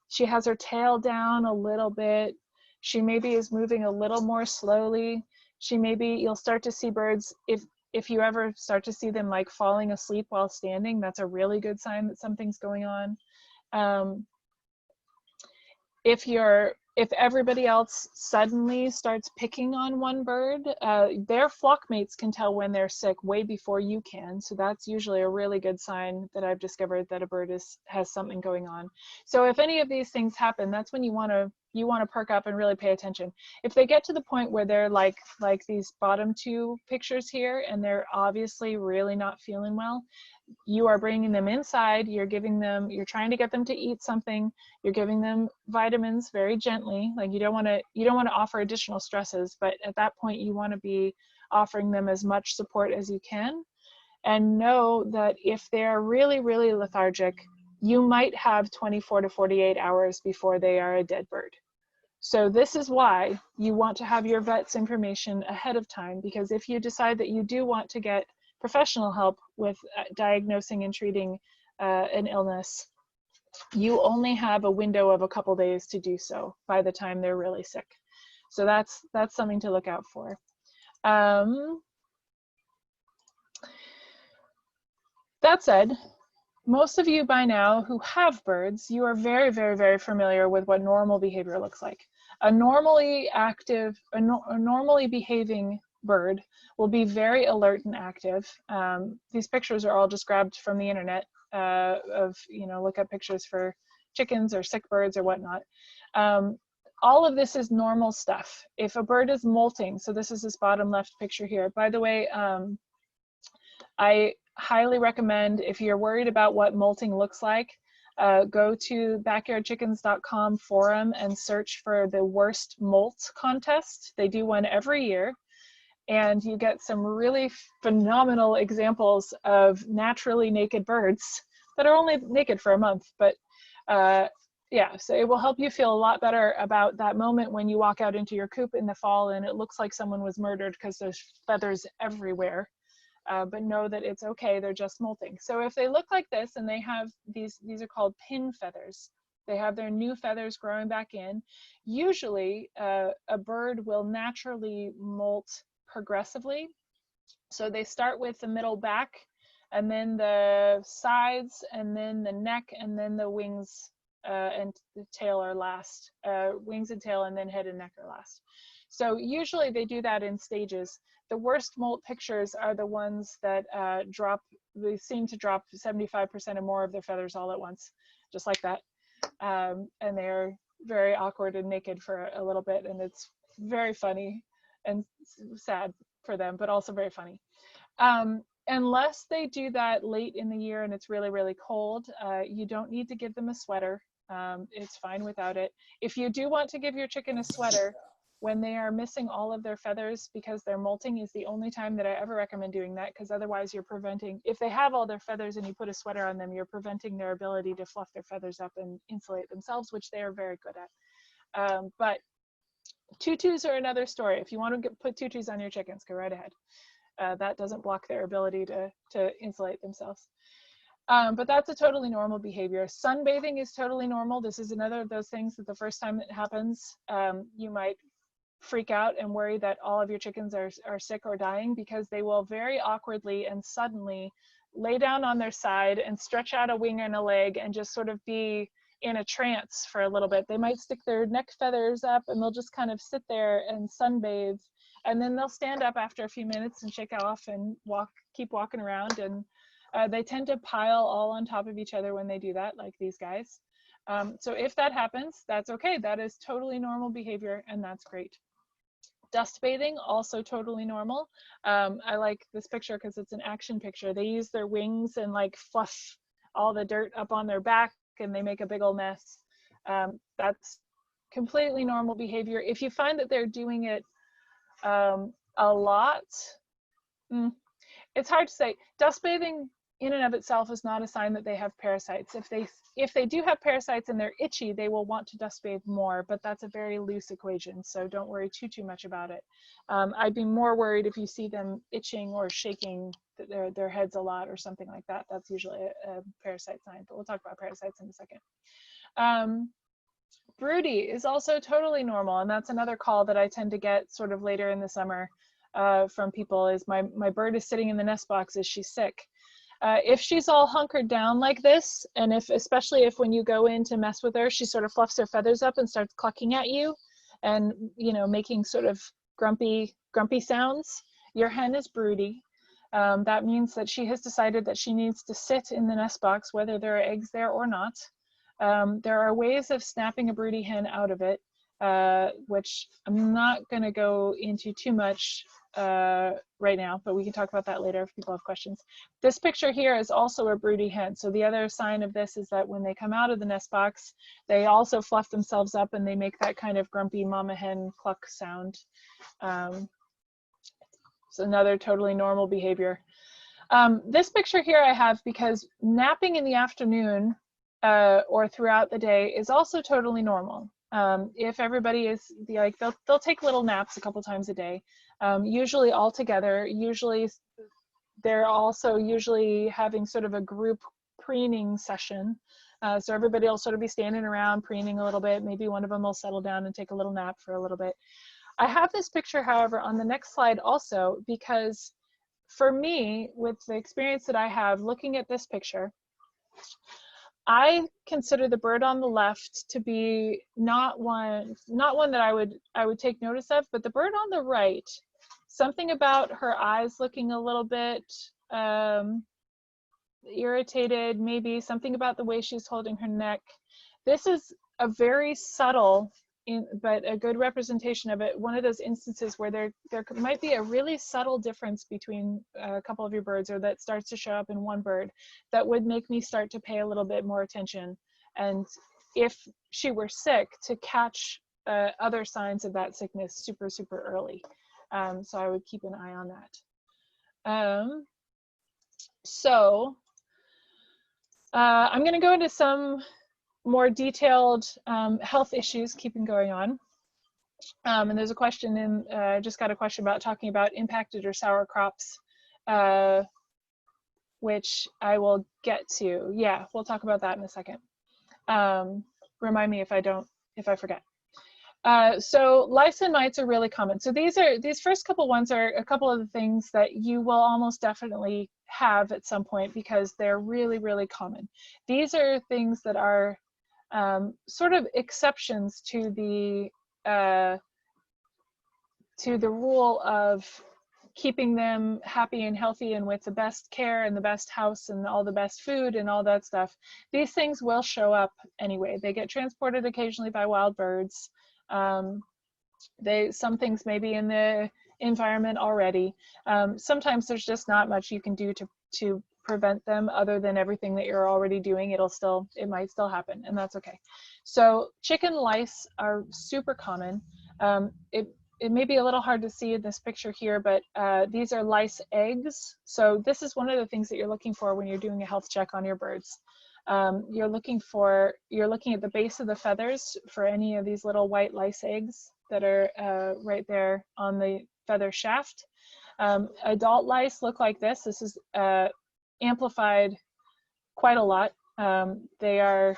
She has her tail down a little bit. She maybe is moving a little more slowly. You'll start to see birds, if you ever start to see them like falling asleep while standing, that's a really good sign that something's going on. If everybody else suddenly starts picking on one bird, their flock mates can tell when they're sick way before you can. So that's usually a really good sign that I've discovered that a bird has something going on. So if any of these things happen, that's when you want to perk up and really pay attention. If they get to the point where they're like these bottom two pictures here, and they're obviously really not feeling well, you are bringing them inside, you're trying to get them to eat something, you're giving them vitamins very gently. Like you don't want to offer additional stresses, but at that point you want to be offering them as much support as you can. And know that if they're really, really lethargic, you might have 24 to 48 hours before they are a dead bird. So this is why you want to have your vet's information ahead of time, because if you decide that you do want to get professional help with diagnosing and treating an illness, you only have a window of a couple days to do so by the time they're really sick. So that's something to look out for. That said, most of you by now who have birds, you are very, very, very familiar with what normal behavior looks like. A normally active, a normally behaving bird will be very alert and active. These pictures are all just grabbed from the internet look up pictures for chickens or sick birds or whatnot. All of this is normal stuff. If a bird is molting, so this is this bottom left picture here. By the way, I highly recommend, if you're worried about what molting looks like, go to backyardchickens.com forum and search for the worst molt contest. They do one every year, and you get some really phenomenal examples of naturally naked birds that are only naked for a month. But yeah, so it will help you feel a lot better about that moment when you walk out into your coop in the fall and it looks like someone was murdered because there's feathers everywhere. But know that it's okay, they're just molting. So if they look like this and they have these are called pin feathers, they have their new feathers growing back in, usually a bird will naturally molt progressively. So they start with the middle back, and then the sides, and then the neck, and then the wings and the tail are last. Wings and tail, and then head and neck are last. So usually they do that in stages. The worst molt pictures are the ones that they seem to drop 75% or more of their feathers all at once, just like that. And they're very awkward and naked for a little bit, and it's very funny and sad for them, but also very funny. Unless they do that late in the year and it's really, really cold, you don't need to give them a sweater. It's fine without it. If you do want to give your chicken a sweater, when they are missing all of their feathers because they're molting is the only time that I ever recommend doing that, because otherwise you're preventing, if they have all their feathers and you put a sweater on them, you're preventing their ability to fluff their feathers up and insulate themselves, which they are very good at. But tutus are another story. If you want to put tutus on your chickens, go right ahead. That doesn't block their ability to insulate themselves. But that's a totally normal behavior. Sunbathing is totally normal. This is another of those things that the first time it happens, you might freak out and worry that all of your chickens are sick or dying, because they will very awkwardly and suddenly lay down on their side and stretch out a wing and a leg and just sort of be in a trance for a little bit. They might stick their neck feathers up and they'll just kind of sit there and sunbathe, and then they'll stand up after a few minutes and shake off and keep walking around. And they tend to pile all on top of each other when they do that, like these guys. So if that happens, that's okay. That is totally normal behavior, and that's great. Dust bathing, also totally normal. I like this picture because it's an action picture. They use their wings and like fluff all the dirt up on their back, and they make a big old mess. That's completely normal behavior. If you find that they're doing it a lot, it's hard to say. Dust bathing in and of itself is not a sign that they have parasites. If they do have parasites and they're itchy, they will want to dust bathe more, but that's a very loose equation, so don't worry too much about it. I'd be more worried if you see them itching or shaking their heads a lot or something like that. That's usually a parasite sign, but we'll talk about parasites in a second. Broody is also totally normal, and that's another call that I tend to get sort of later in the summer from people is my bird is sitting in the nest box, is she sick? If she's all hunkered down like this, and especially if when you go in to mess with her, she sort of fluffs her feathers up and starts clucking at you and, you know, making sort of grumpy sounds, your hen is broody. That means that she has decided that she needs to sit in the nest box, whether there are eggs there or not. There are ways of snapping a broody hen out of it, which I'm not going to go into too much right now, but we can talk about that later if people have questions. This picture here is also a broody hen. So the other sign of this is that when they come out of the nest box, they also fluff themselves up and they make that kind of grumpy mama hen cluck sound. It's another totally normal behavior. This picture here I have because napping in the afternoon or throughout the day is also totally normal. If everybody is like, they'll take little naps a couple times a day, usually all together. Usually they're also usually having sort of a group preening session. So everybody will sort of be standing around preening a little bit. Maybe one of them will settle down and take a little nap for a little bit. I have this picture, however, on the next slide also, because for me, with the experience that I have looking at this picture, I consider the bird on the left to be not one that I would take notice of, but the bird on the right, something about her eyes looking a little bit irritated, maybe something about the way she's holding her neck. This is a very subtle, but a good representation of it. One of those instances where there might be a really subtle difference between a couple of your birds, or that starts to show up in one bird, that would make me start to pay a little bit more attention. And if she were sick, to catch other signs of that sickness super, super early. So I would keep an eye on that. I'm going to go into some more detailed health issues keeping going on. And there's a question I just got a question about talking about impacted or sour crops, which I will get to. Yeah, we'll talk about that in a second. Remind me if I forget. So lice and mites are really common. So these first couple ones are a couple of the things that you will almost definitely have at some point because they're really, really common. These are things that are sort of exceptions to the rule of keeping them happy and healthy and with the best care and the best house and all the best food and all that stuff. These things will show up anyway. They get transported occasionally by wild birds. Some things may be in the environment already. Sometimes there's just not much you can do to prevent them other than everything that you're already doing. It might still happen, and that's okay. So chicken lice are super common. It may be a little hard to see in this picture here, but these are lice eggs. So this is one of the things that you're looking for when you're doing a health check on your birds. You're looking at the base of the feathers for any of these little white lice eggs that are right there on the feather shaft. Adult lice look like this. This is amplified quite a lot. They are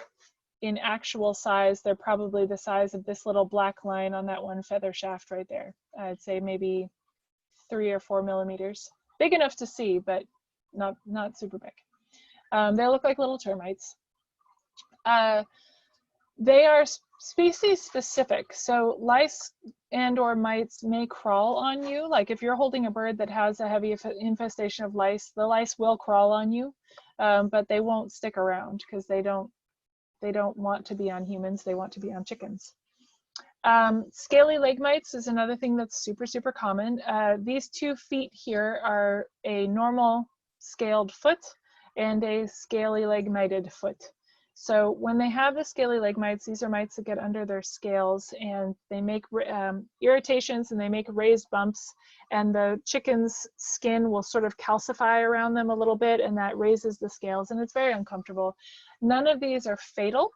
in actual size, they're probably the size of this little black line on that one feather shaft right there. I'd say maybe 3 or 4 millimeters. Big enough to see, but not super big. They look like little termites. They are species specific. So lice and or mites may crawl on you. Like if you're holding a bird that has a heavy infestation of lice, the lice will crawl on you, but they won't stick around because they don't want to be on humans, they want to be on chickens. Scaly leg mites is another thing that's super, super common. These 2 feet here are a normal scaled foot and a scaly leg mited foot. So when they have the scaly leg mites, these are mites that get under their scales and they make irritations and they make raised bumps, and the chicken's skin will sort of calcify around them a little bit, and that raises the scales and it's very uncomfortable. None of these are fatal,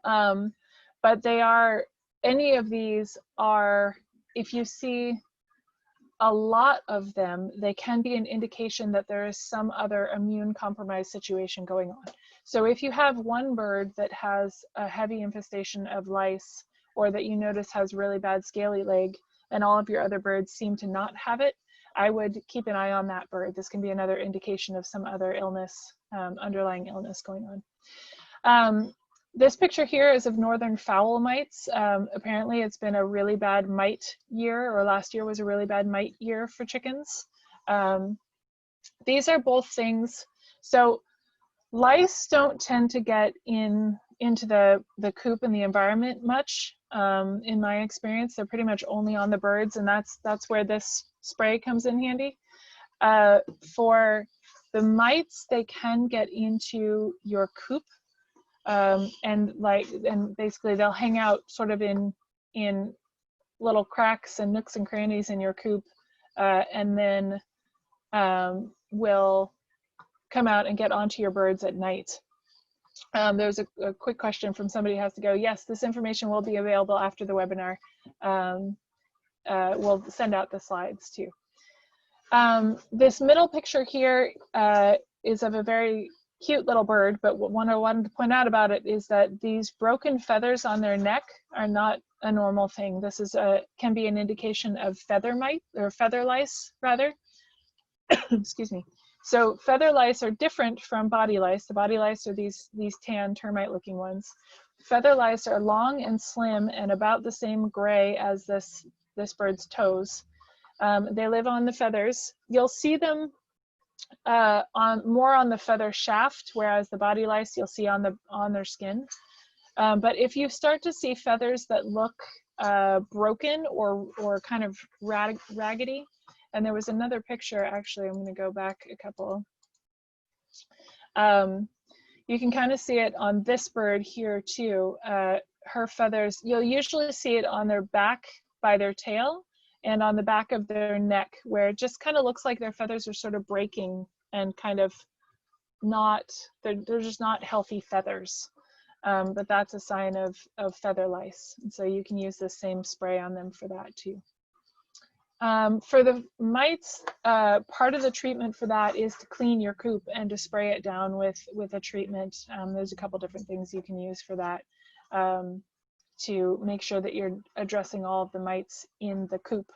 but any of these are, if you see a lot of them, they can be an indication that there is some other immune compromised situation going on. So if you have one bird that has a heavy infestation of lice, or that you notice has really bad scaly leg, and all of your other birds seem to not have it, I would keep an eye on that bird. This can be another indication of some other illness, underlying illness going on. This picture here is of northern fowl mites. Apparently it's been a really bad mite year, or last year was a really bad mite year for chickens. These are both things. So lice don't tend to get into the coop and the environment much. In my experience, they're pretty much only on the birds, and that's where this spray comes in handy. For the mites, they can get into your coop, and basically they'll hang out sort of in little cracks and nooks and crannies in your coop, and then will come out and get onto your birds at night. There's a quick question from somebody who has to go. Yes, this information will be available after the webinar. We'll send out the slides too. This middle picture here is of a very cute little bird, but what I wanted to point out about it is that these broken feathers on their neck are not a normal thing. This is can be an indication of feather mite, or feather lice rather. Excuse me. So feather lice are different from body lice. The body lice are these tan termite looking ones. Feather lice are long and slim and about the same gray as this bird's toes. They live on the feathers. You'll see them more on the feather shaft, whereas the body lice you'll see on their skin. But if you start to see feathers that look broken or kind of raggedy, and there was another picture, actually, I'm going to go back a couple. You can kind of see it on this bird here too. Her feathers, you'll usually see it on their back by their tail, and on the back of their neck, where it just kind of looks like their feathers are sort of breaking and kind of not, they're just not healthy feathers. But that's a sign of feather lice. And so you can use the same spray on them for that too. For the mites, part of the treatment for that is to clean your coop and to spray it down with a treatment. There's a couple different things you can use for that, to make sure that you're addressing all of the mites in the coop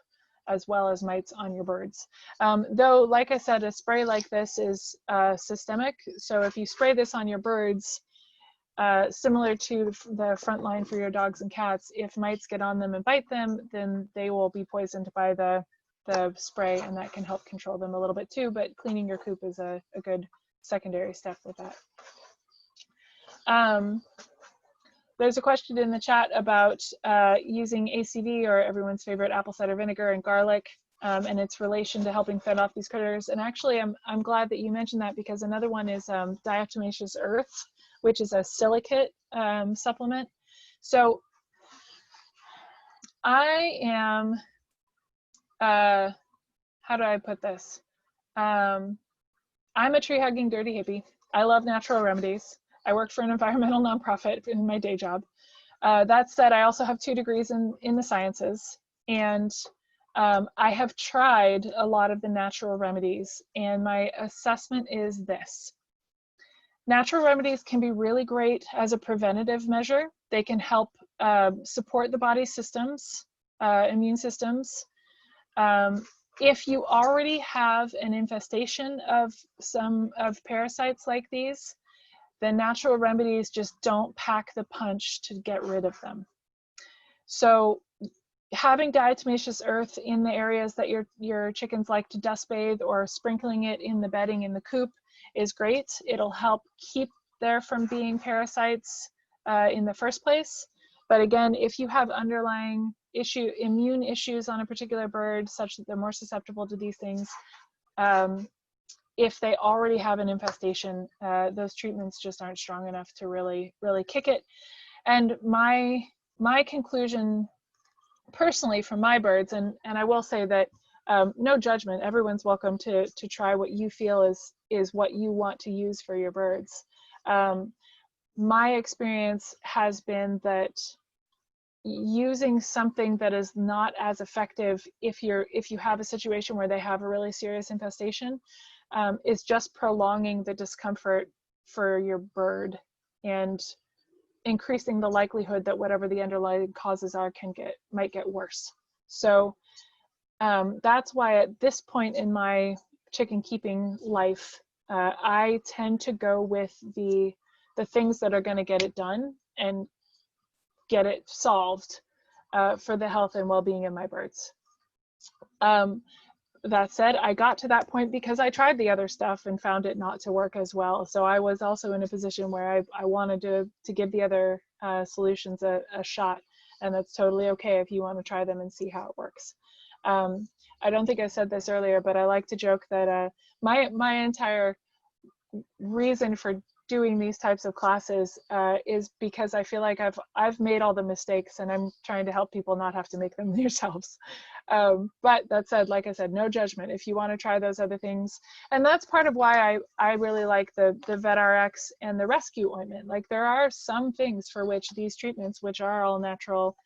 as well as mites on your birds. Though, like I said, a spray like this is systemic. So if you spray this on your birds, similar to the front line for your dogs and cats, if mites get on them and bite them, then they will be poisoned by the spray, and that can help control them a little bit too, but cleaning your coop is a good secondary step with that. There's a question in the chat about using ACV, or everyone's favorite apple cider vinegar, and garlic, and its relation to helping fend off these critters. And actually, I'm glad that you mentioned that, because another one is diatomaceous earth, which is a silicate supplement. So I am, how do I put this? I'm a tree-hugging dirty hippie. I love natural remedies. I work for an environmental nonprofit in my day job. That said, I also have 2 degrees in the sciences, and I have tried a lot of the natural remedies, and my assessment is this. Natural remedies can be really great as a preventative measure. They can help support the body's systems, immune systems. If you already have an infestation of parasites like these, then natural remedies just don't pack the punch to get rid of them. So having diatomaceous earth in the areas that your chickens like to dust bathe, or sprinkling it in the bedding in the coop, is great. It'll help keep there from being parasites in the first place. But again, if you have underlying immune issues on a particular bird, such that they're more susceptible to these things, if they already have an infestation, those treatments just aren't strong enough to really kick it. And my conclusion personally from my birds, and I will say that no judgment, everyone's welcome to try what you feel is what you want to use for your birds. My experience has been that using something that is not as effective if you have a situation where they have a really serious infestation, is just prolonging the discomfort for your bird and increasing the likelihood that whatever the underlying causes are might get worse. So that's why at this point in my chicken keeping life, I tend to go with the things that are going to get it done and get it solved for the health and well-being of my birds. That said, I got to that point because I tried the other stuff and found it not to work as well. So I was also in a position where I wanted to give the other solutions a shot, and that's totally okay if you want to try them and see how it works. I don't think I said this earlier, but I like to joke that my entire reason for doing these types of classes is because I feel like I've made all the mistakes, and I'm trying to help people not have to make them themselves. But that said, like I said, no judgment if you want to try those other things. And that's part of why I really like the VetRx and the rescue ointment. Like, there are some things for which these treatments, which are all natural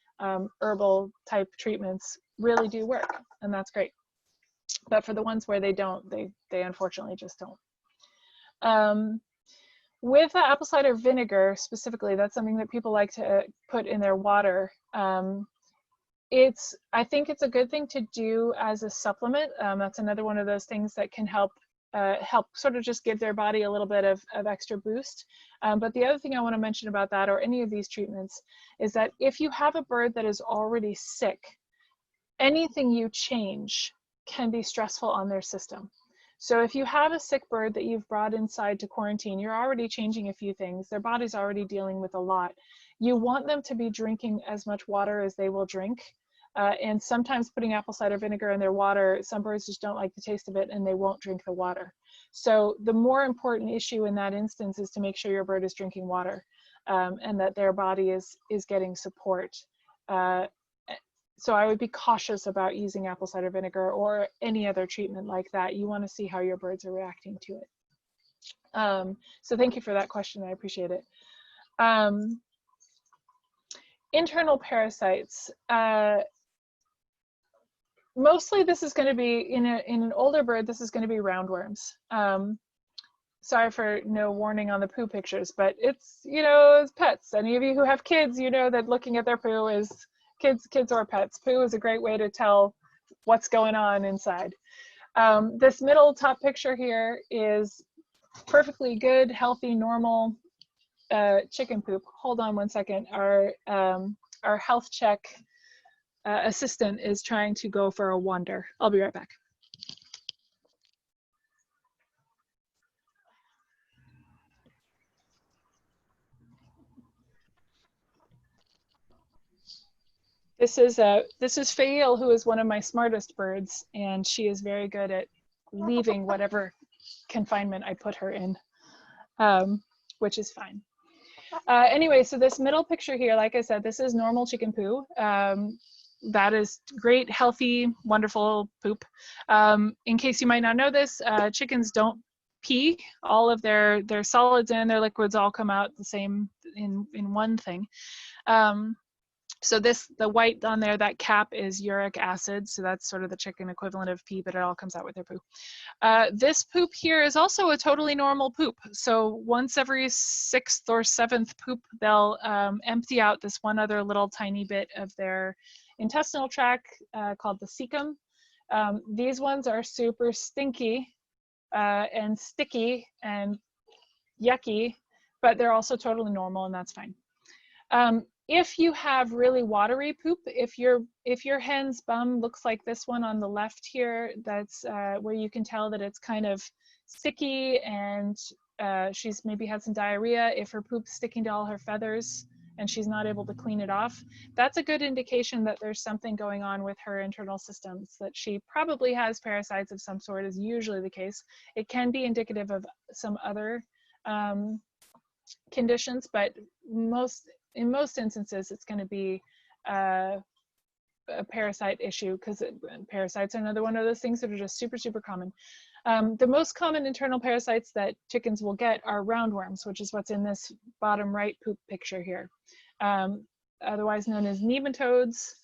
herbal type treatments, really do work, and that's great. But for the ones where they don't, they unfortunately just don't. With apple cider vinegar specifically, that's something that people like to put in their water. I think it's a good thing to do as a supplement. That's another one of those things that can help sort of just give their body a little bit of extra boost. But the other thing I want to mention about that, or any of these treatments, is that if you have a bird that is already sick, anything you change can be stressful on their system. So if you have a sick bird that you've brought inside to quarantine, you're already changing a few things. Their body's already dealing with a lot. You want them to be drinking as much water as they will drink. And sometimes putting apple cider vinegar in their water, some birds just don't like the taste of it and they won't drink the water. So the more important issue in that instance is to make sure your bird is drinking water and that their body is getting support. So I would be cautious about using apple cider vinegar or any other treatment like that. You want to see how your birds are reacting to it. So thank you for that question. I appreciate it. Internal parasites. Mostly this is going to be, in an older bird, this is going to be roundworms. Sorry for no warning on the poo pictures, but it's, it's pets. Any of you who have kids, you know that looking at their poo is, kids or pets, poo is a great way to tell what's going on inside. This middle top picture here is perfectly good, healthy, normal chicken poop. Hold on one second. Our health check assistant is trying to go for a wander. I'll be right back. This is Fail, who is one of my smartest birds, and she is very good at leaving whatever confinement I put her in, which is fine. Anyway, so this middle picture here, like I said, this is normal chicken poo. That is great, healthy, wonderful poop. In case you might not know this, chickens don't pee. All of their solids and their liquids all come out the same in one thing. So the white on there, that cap is uric acid. So that's sort of the chicken equivalent of pee, but it all comes out with their poo. This poop here is also a totally normal poop. So once every 6th or 7th poop, they'll empty out this one other little tiny bit of their intestinal tract called the cecum. These ones are super stinky and sticky and yucky, but they're also totally normal, and that's fine. If you have really watery poop, if your hen's bum looks like this one on the left here, that's where you can tell that it's kind of sticky and she's maybe had some diarrhea. If her poop's sticking to all her feathers and she's not able to clean it off, that's a good indication that there's something going on with her internal systems, that she probably has parasites of some sort, is usually the case. It can be indicative of some other conditions, but in most instances, it's going to be a parasite issue, because parasites are another one of those things that are just super, super common. The most common internal parasites that chickens will get are roundworms, which is what's in this bottom right poop picture here. otherwise known as nematodes,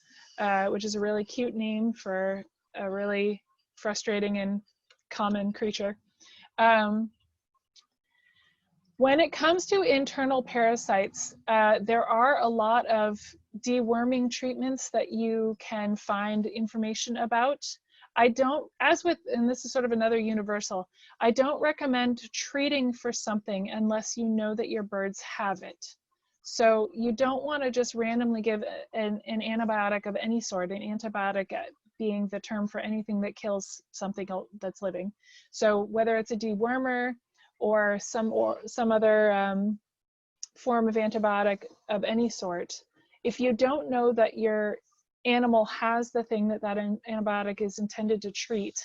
which is a really cute name for a really frustrating and common creature. When it comes to internal parasites, there are a lot of deworming treatments that you can find information about. I don't, as with, and this is sort of another universal, I don't recommend treating for something unless you know that your birds have it. So you don't want to just randomly give an antibiotic of any sort, an antibiotic being the term for anything that kills something that's living. So whether it's a dewormer or some other form of antibiotic of any sort, if you don't know that your animal has the thing that antibiotic is intended to treat,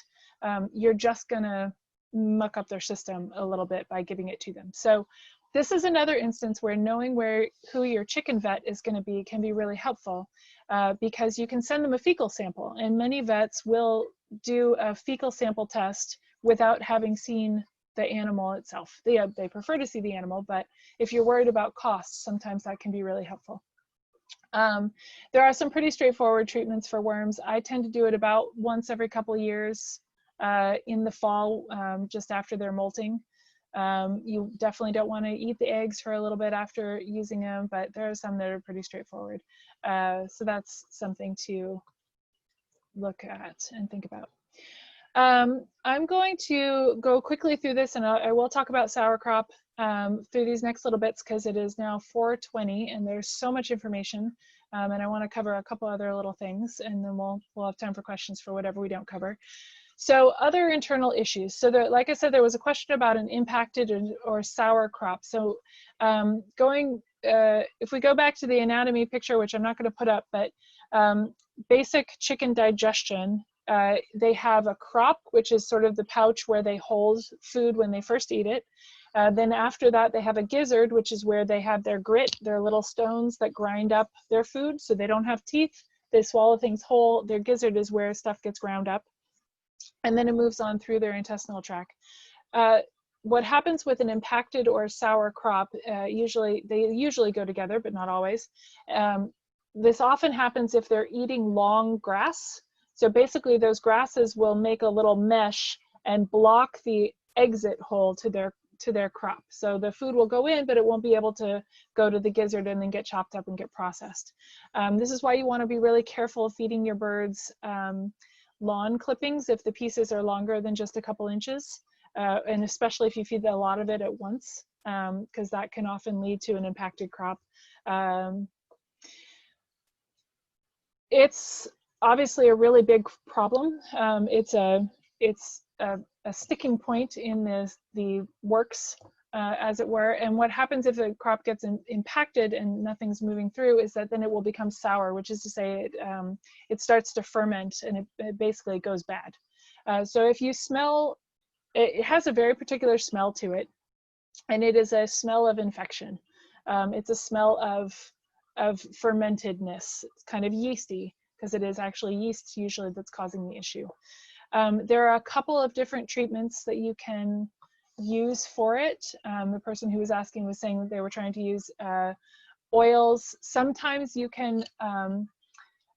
you're just gonna muck up their system a little bit by giving it to them. So this is another instance where knowing who your chicken vet is going to be can be really helpful, because you can send them a fecal sample, and many vets will do a fecal sample test without having seen the animal itself. They prefer to see the animal, but if you're worried about costs, sometimes that can be really helpful. There are some pretty straightforward treatments for worms. I tend to do it about once every couple of years in the fall, just after they're molting. You definitely don't want to eat the eggs for a little bit after using them, but there are some that are pretty straightforward. So that's something to look at and think about. I'm going to go quickly through this, and I will talk about sour crop through these next little bits because it is now 4:20 and there's so much information, and I want to cover a couple other little things, and then we'll have time for questions for whatever we don't cover. So other internal issues. So there, like I said, there was a question about an impacted or sour crop. So if we go back to the anatomy picture, which I'm not going to put up, but basic chicken digestion, they have a crop, which is sort of the pouch where they hold food when they first eat it. Then after that, they have a gizzard, which is where they have their grit, their little stones that grind up their food. So they don't have teeth. They swallow things whole. Their gizzard is where stuff gets ground up. And then it moves on through their intestinal tract. What happens with an impacted or sour crop, they usually go together, but not always. This often happens if they're eating long grass. So basically those grasses will make a little mesh and block the exit hole to their crop. So the food will go in, but it won't be able to go to the gizzard and then get chopped up and get processed. This is why you want to be really careful feeding your birds lawn clippings if the pieces are longer than just a couple inches, and especially if you feed a lot of it at once, because that can often lead to an impacted crop. It's obviously a really big problem. It's a sticking point in the works, as it were. And what happens if the crop gets impacted and nothing's moving through is that then it will become sour, which is to say it starts to ferment and it basically goes bad. So if you smell, it has a very particular smell to it, and it is a smell of infection. It's a smell of fermentedness. It's kind of yeasty because it is actually yeast usually that's causing the issue. There are a couple of different treatments that you can use for it. The person who was asking was saying that they were trying to use oils. Sometimes you can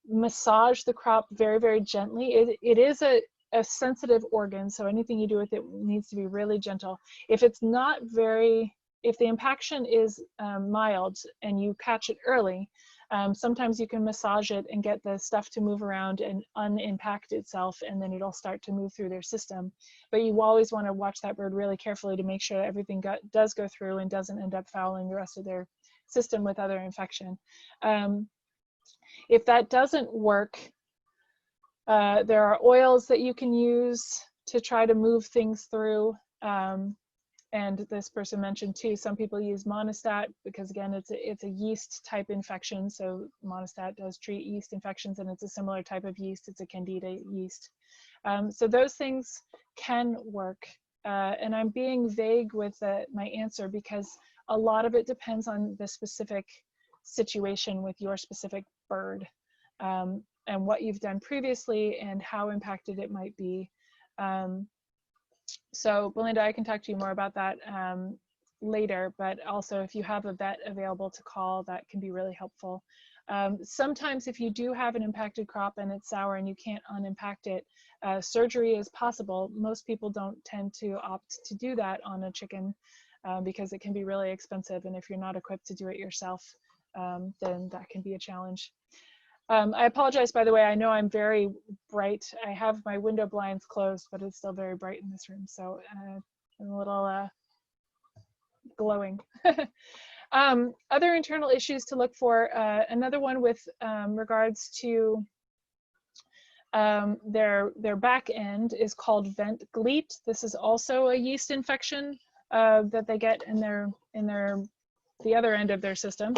massage the crop very, very gently. It is a sensitive organ, so anything you do with it needs to be really gentle. If it's not if the impaction is mild and you catch it early, sometimes you can massage it and get the stuff to move around and unimpact itself, and then it'll start to move through their system. But you always want to watch that bird really carefully to make sure that everything does go through and doesn't end up fouling the rest of their system with other infection. If that doesn't work, there are oils that you can use to try to move things through. And this person mentioned too, some people use monostat because again, it's a yeast type infection. So monostat does treat yeast infections, and it's a similar type of yeast. It's a candida yeast. So those things can work. And I'm being vague with my answer because a lot of it depends on the specific situation with your specific bird, and what you've done previously and how impacted it might be. So Belinda, I can talk to you more about that later, but also if you have a vet available to call, that can be really helpful. Sometimes if you do have an impacted crop and it's sour and you can't unimpact it, surgery is possible. Most people don't tend to opt to do that on a chicken because it can be really expensive, and if you're not equipped to do it yourself, then that can be a challenge. I apologize, by the way, I know I'm very bright. I have my window blinds closed, but it's still very bright in this room, so I'm a little glowing. Other internal issues to look for, another one with regards to their back end is called vent gleat. This is also a yeast infection that they get in the other end of their system.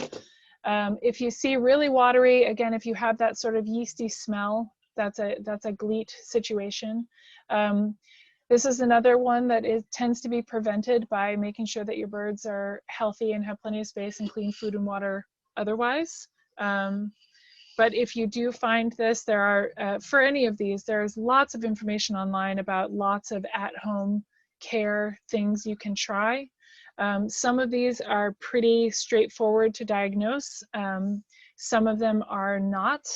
If you see really watery, again, if you have that sort of yeasty smell, that's a gleat situation. This is another one that tends to be prevented by making sure that your birds are healthy and have plenty of space and clean food and water otherwise. But if you do find this, there are, for any of these, there's lots of information online about lots of at-home care things you can try. Some of these are pretty straightforward to diagnose. Some of them are not,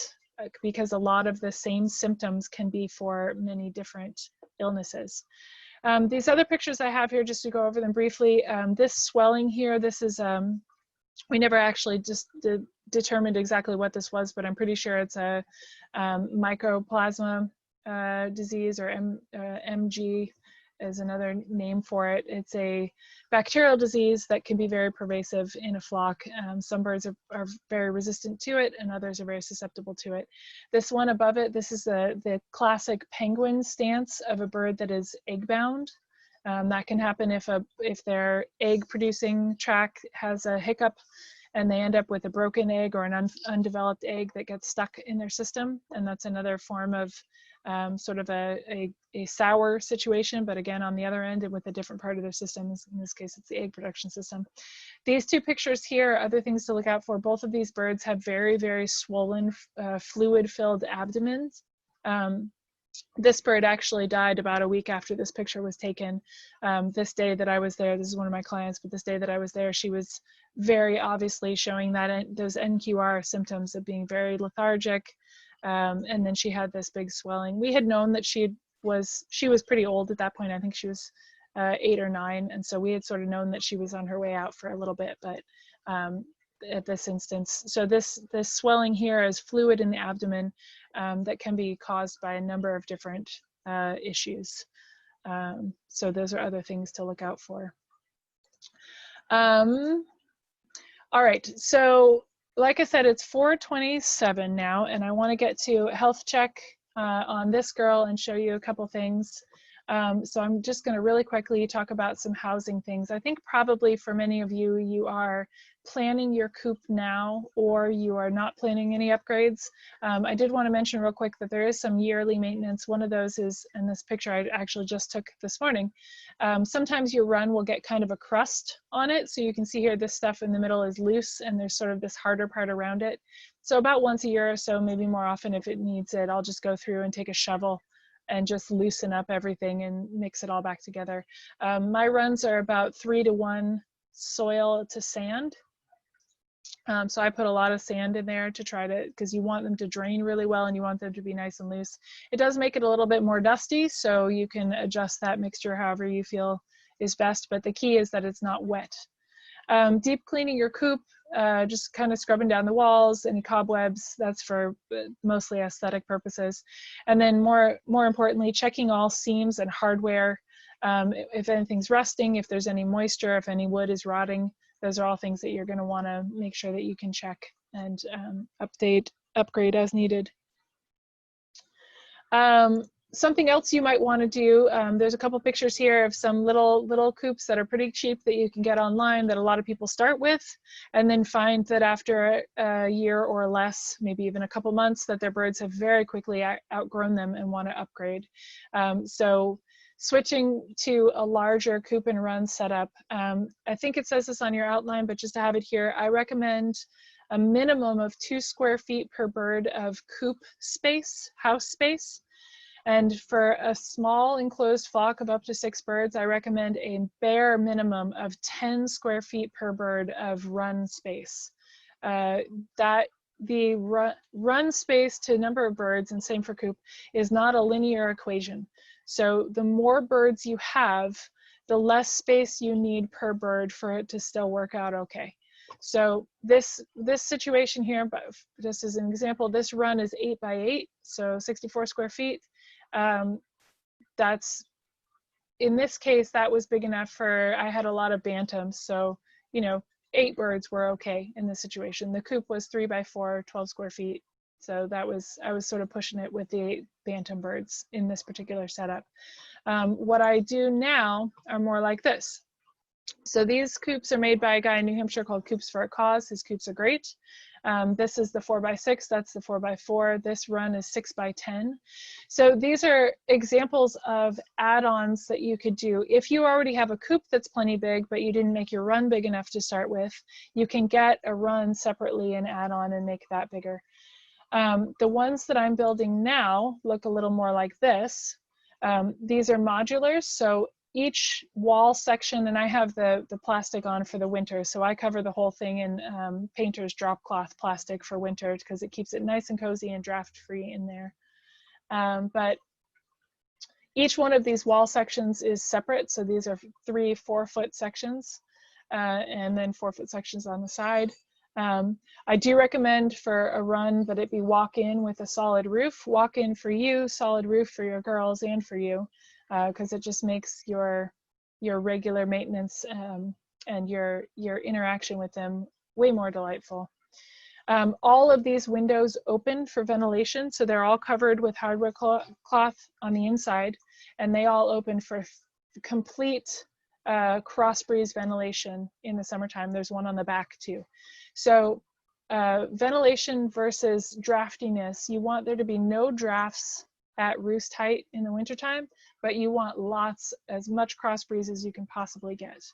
because a lot of the same symptoms can be for many different illnesses. These other pictures I have here, just to go over them briefly, this swelling here, this is, we never actually just determined exactly what this was, but I'm pretty sure it's a mycoplasma disease, or MG is another name for it. It's a bacterial disease that can be very pervasive in a flock. Some birds are very resistant to it, and others are very susceptible to it. This one above it, this is the classic penguin stance of a bird that is egg-bound. That can happen if their egg producing tract has a hiccup and they end up with a broken egg or an undeveloped egg that gets stuck in their system. And that's another form of sort of a sour situation, but again, on the other end and with a different part of their system. In this case, it's the egg production system. These two pictures here are other things to look out for. Both of these birds have very, very swollen, fluid-filled abdomens. This bird actually died about a week after this picture was taken. This day that I was there, this is one of my clients, but this day that I was there, she was very obviously showing that those NQR symptoms of being very lethargic. And then she had this big swelling. We had known that she was pretty old at that point. I think she was 8 or 9. And so we had sort of known that she was on her way out for a little bit, but at this instance. So this swelling here is fluid in the abdomen that can be caused by a number of different issues. So those are other things to look out for. All right, so like I said, it's 4:27 now, and I want to get to a health check on this girl and show you a couple things. So I'm just going to really quickly talk about some housing things. I think probably for many of you, you are planning your coop now, or you are not planning any upgrades. I did want to mention real quick that there is some yearly maintenance. One of those is in this picture I actually just took this morning. Sometimes your run will get kind of a crust on it. So you can see here, this stuff in the middle is loose and there's sort of this harder part around it. So about once a year or so, maybe more often if it needs it, I'll just go through and take a shovel and just loosen up everything and mix it all back together. My runs are about 3-to-1 soil to sand. So I put a lot of sand in there to try to, because you want them to drain really well and you want them to be nice and loose. It does make it a little bit more dusty, so you can adjust that mixture however you feel is best, but the key is that it's not wet. Deep cleaning your coop, just kind of scrubbing down the walls, any cobwebs, that's for mostly aesthetic purposes. And then more importantly, checking all seams and hardware. If anything's rusting, if there's any moisture, if any wood is rotting, those are all things that you're going to want to make sure that you can check and upgrade as needed. Something else you might want to do, there's a couple pictures here of some little coops that are pretty cheap that you can get online that a lot of people start with, and then find that after a year or less, maybe even a couple months, that their birds have very quickly outgrown them and want to upgrade. So switching to a larger coop and run setup, I think it says this on your outline, but just to have it here, I recommend a minimum of 2 square feet per bird of coop space, house space. And for a small enclosed flock of up to 6 birds, I recommend a bare minimum of 10 square feet per bird of run space. That the run space to number of birds, and same for coop, is not a linear equation. So the more birds you have, the less space you need per bird for it to still work out okay. So this situation here, but just as an example, this run is 8 by 8, so 64 square feet. That's, in this case, that was big enough for, I had a lot of bantams, so, you know, 8 birds were okay in this situation. The coop was 3 by 4, 12 square feet. So that was, I was sort of pushing it with the 8 bantam birds in this particular setup. What I do now are more like this. So these coops are made by a guy in New Hampshire called Coops for a Cause. His coops are great. This is the 4 by 6, that's the 4 by 4. This run is 6 by 10. So these are examples of add-ons that you could do. If you already have a coop that's plenty big, but you didn't make your run big enough to start with, you can get a run separately and add on and make that bigger. The ones that I'm building now look a little more like this. These are modulars, so each wall section, and I have the plastic on for the winter, so I cover the whole thing in painter's drop cloth plastic for winter because it keeps it nice and cozy and draft free in there. But each one of these wall sections is separate, so these are 3 4-foot sections, and then 4-foot sections on the side. I do recommend for a run that it be walk-in with a solid roof. Walk-in for you, solid roof for your girls and for you, because it just makes your regular maintenance and your interaction with them way more delightful. All of these windows open for ventilation, so they're all covered with hardwood cloth on the inside, and they all open for complete cross breeze ventilation in the summertime. There's one on the back too. So ventilation versus draftiness, you want there to be no drafts at roost height in the wintertime, but you want lots, as much cross breeze as you can possibly get.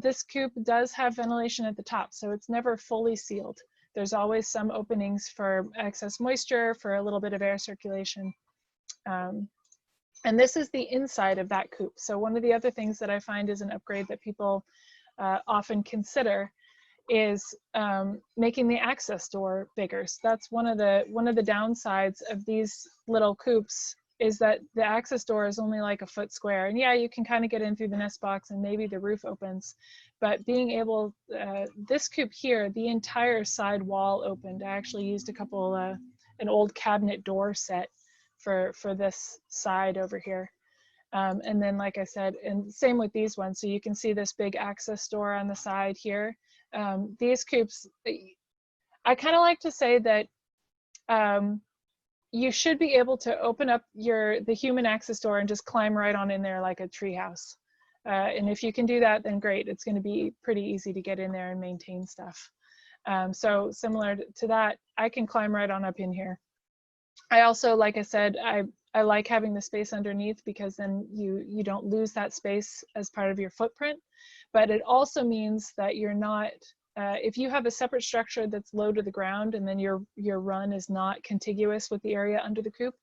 This coop does have ventilation at the top, so it's never fully sealed. There's always some openings for excess moisture, for a little bit of air circulation. And this is the inside of that coop. So one of the other things that I find is an upgrade that people often consider is making the access door bigger. So that's one of the downsides of these little coops, is that the access door is only like a foot square. And yeah, you can kind of get in through the nest box and maybe the roof opens, but being able, this coop here, the entire side wall opened. I actually used a couple, an old cabinet door set for this side over here. And then, like I said, and same with these ones. So you can see this big access door on the side here. These coops, I kind of like to say that you should be able to open up the human access door and just climb right on in there like a tree house. And if you can do that, then great. It's going to be pretty easy to get in there and maintain stuff. So similar to that, I can climb right on up in here. I also, like I said, I like having the space underneath because then you don't lose that space as part of your footprint. But it also means that you're not, if you have a separate structure that's low to the ground and then your run is not contiguous with the area under the coop,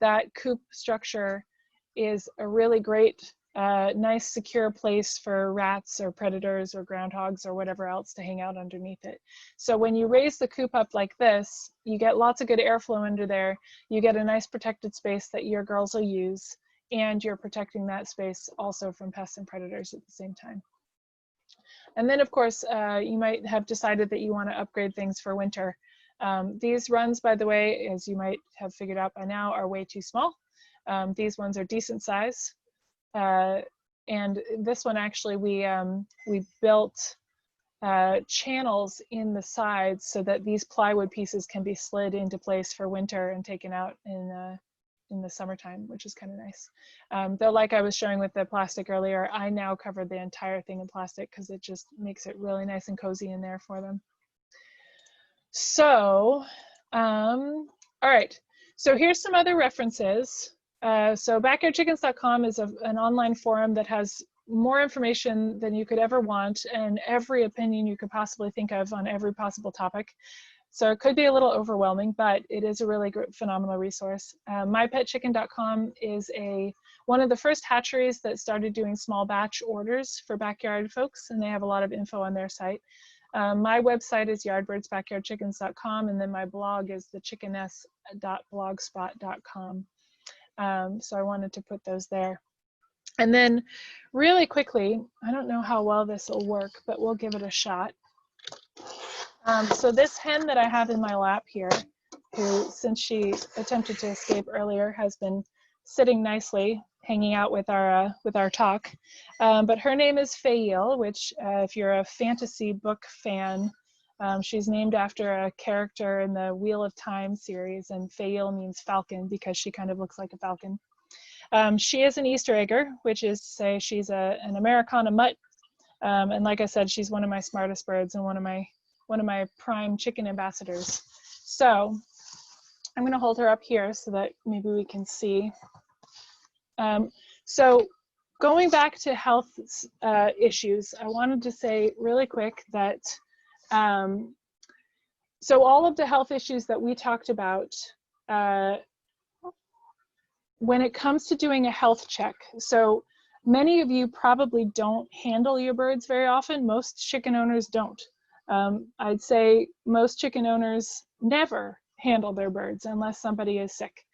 that coop structure is a really great, nice, secure place for rats or predators or groundhogs or whatever else to hang out underneath it. So when you raise the coop up like this, you get lots of good airflow under there. You get a nice protected space that your girls will use, and you're protecting that space also from pests and predators at the same time. And then, of course, you might have decided that you want to upgrade things for winter. These runs, by the way, as you might have figured out by now, are way too small. These ones are decent size. And this one, actually, we built channels in the sides so that these plywood pieces can be slid into place for winter and taken out in the summertime, which is kind of nice. Though, like I was showing with the plastic earlier, I now covered the entire thing in plastic because it just makes it really nice and cozy in there for them. So, all right. So here's some other references. So backyardchickens.com is an online forum that has more information than you could ever want and every opinion you could possibly think of on every possible topic. So it could be a little overwhelming, but it is a really great, phenomenal resource. MyPetChicken.com is one of the first hatcheries that started doing small batch orders for backyard folks, and they have a lot of info on their site. My website is yardbirdsbackyardchickens.com, and then my blog is thechickeness.blogspot.com. So I wanted to put those there. And then really quickly, I don't know how well this will work, but we'll give it a shot. So this hen that I have in my lap here, who, since she attempted to escape earlier, has been sitting nicely, hanging out with our talk. But her name is Fayle, which if you're a fantasy book fan, she's named after a character in the Wheel of Time series, and Fayle means falcon because she kind of looks like a falcon. She is an Easter egger, which is to say she's an Americana mutt. And like I said, she's one of my smartest birds and one of my prime chicken ambassadors. So I'm going to hold her up here so that maybe we can see. So going back to health issues, I wanted to say really quick that so all of the health issues that we talked about when it comes to doing a health check, so many of you probably don't handle your birds very often. Most chicken owners don't. I'd say most chicken owners never handle their birds unless somebody is sick.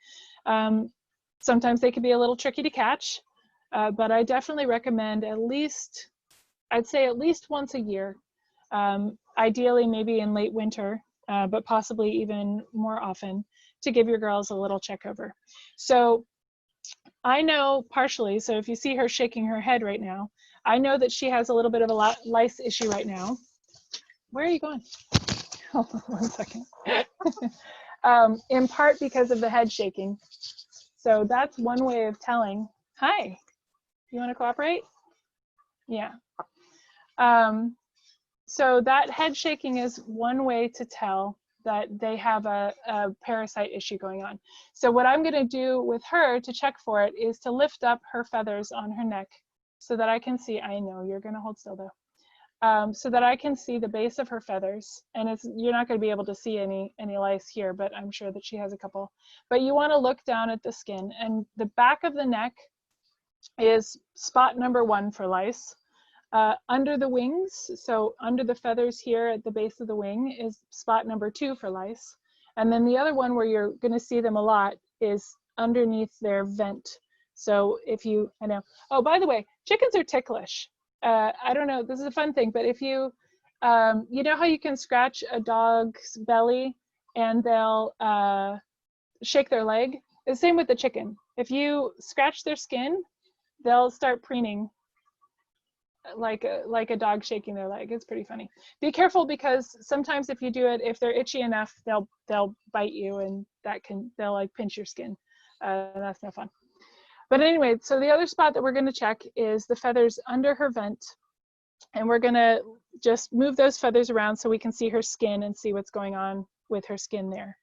Sometimes they can be a little tricky to catch, but I definitely recommend I'd say at least once a year, ideally maybe in late winter, but possibly even more often, to give your girls a little check over. So I know partially, so if you see her shaking her head right now, I know that she has a little bit of a lice issue right now. Where are you going? Hold on 1 second. In part because of the head shaking. So that's one way of telling. Hi, you want to cooperate? Yeah. So that head shaking is one way to tell that they have a parasite issue going on. So what I'm going to do with her to check for it is to lift up her feathers on her neck so that I can see. I know you're going to hold still though. So that I can see the base of her feathers, and you're not going to be able to see any lice here, but I'm sure that she has a couple. But you want to look down at the skin, and the back of the neck is spot number 1 for lice. Under the wings, so under the feathers here at the base of the wing, is spot number 2 for lice. And then the other one where you're going to see them a lot is underneath their vent. So if you, oh, by the way, chickens are ticklish. I don't know, this is a fun thing, but if you, you know how you can scratch a dog's belly and they'll shake their leg? The same with the chicken. If you scratch their skin, they'll start preening like a dog shaking their leg. It's pretty funny. Be careful, because sometimes if you do it, if they're itchy enough, they'll bite you, and they'll like pinch your skin. That's no fun. But anyway, so the other spot that we're going to check is the feathers under her vent, and we're going to just move those feathers around so we can see her skin and see what's going on with her skin there.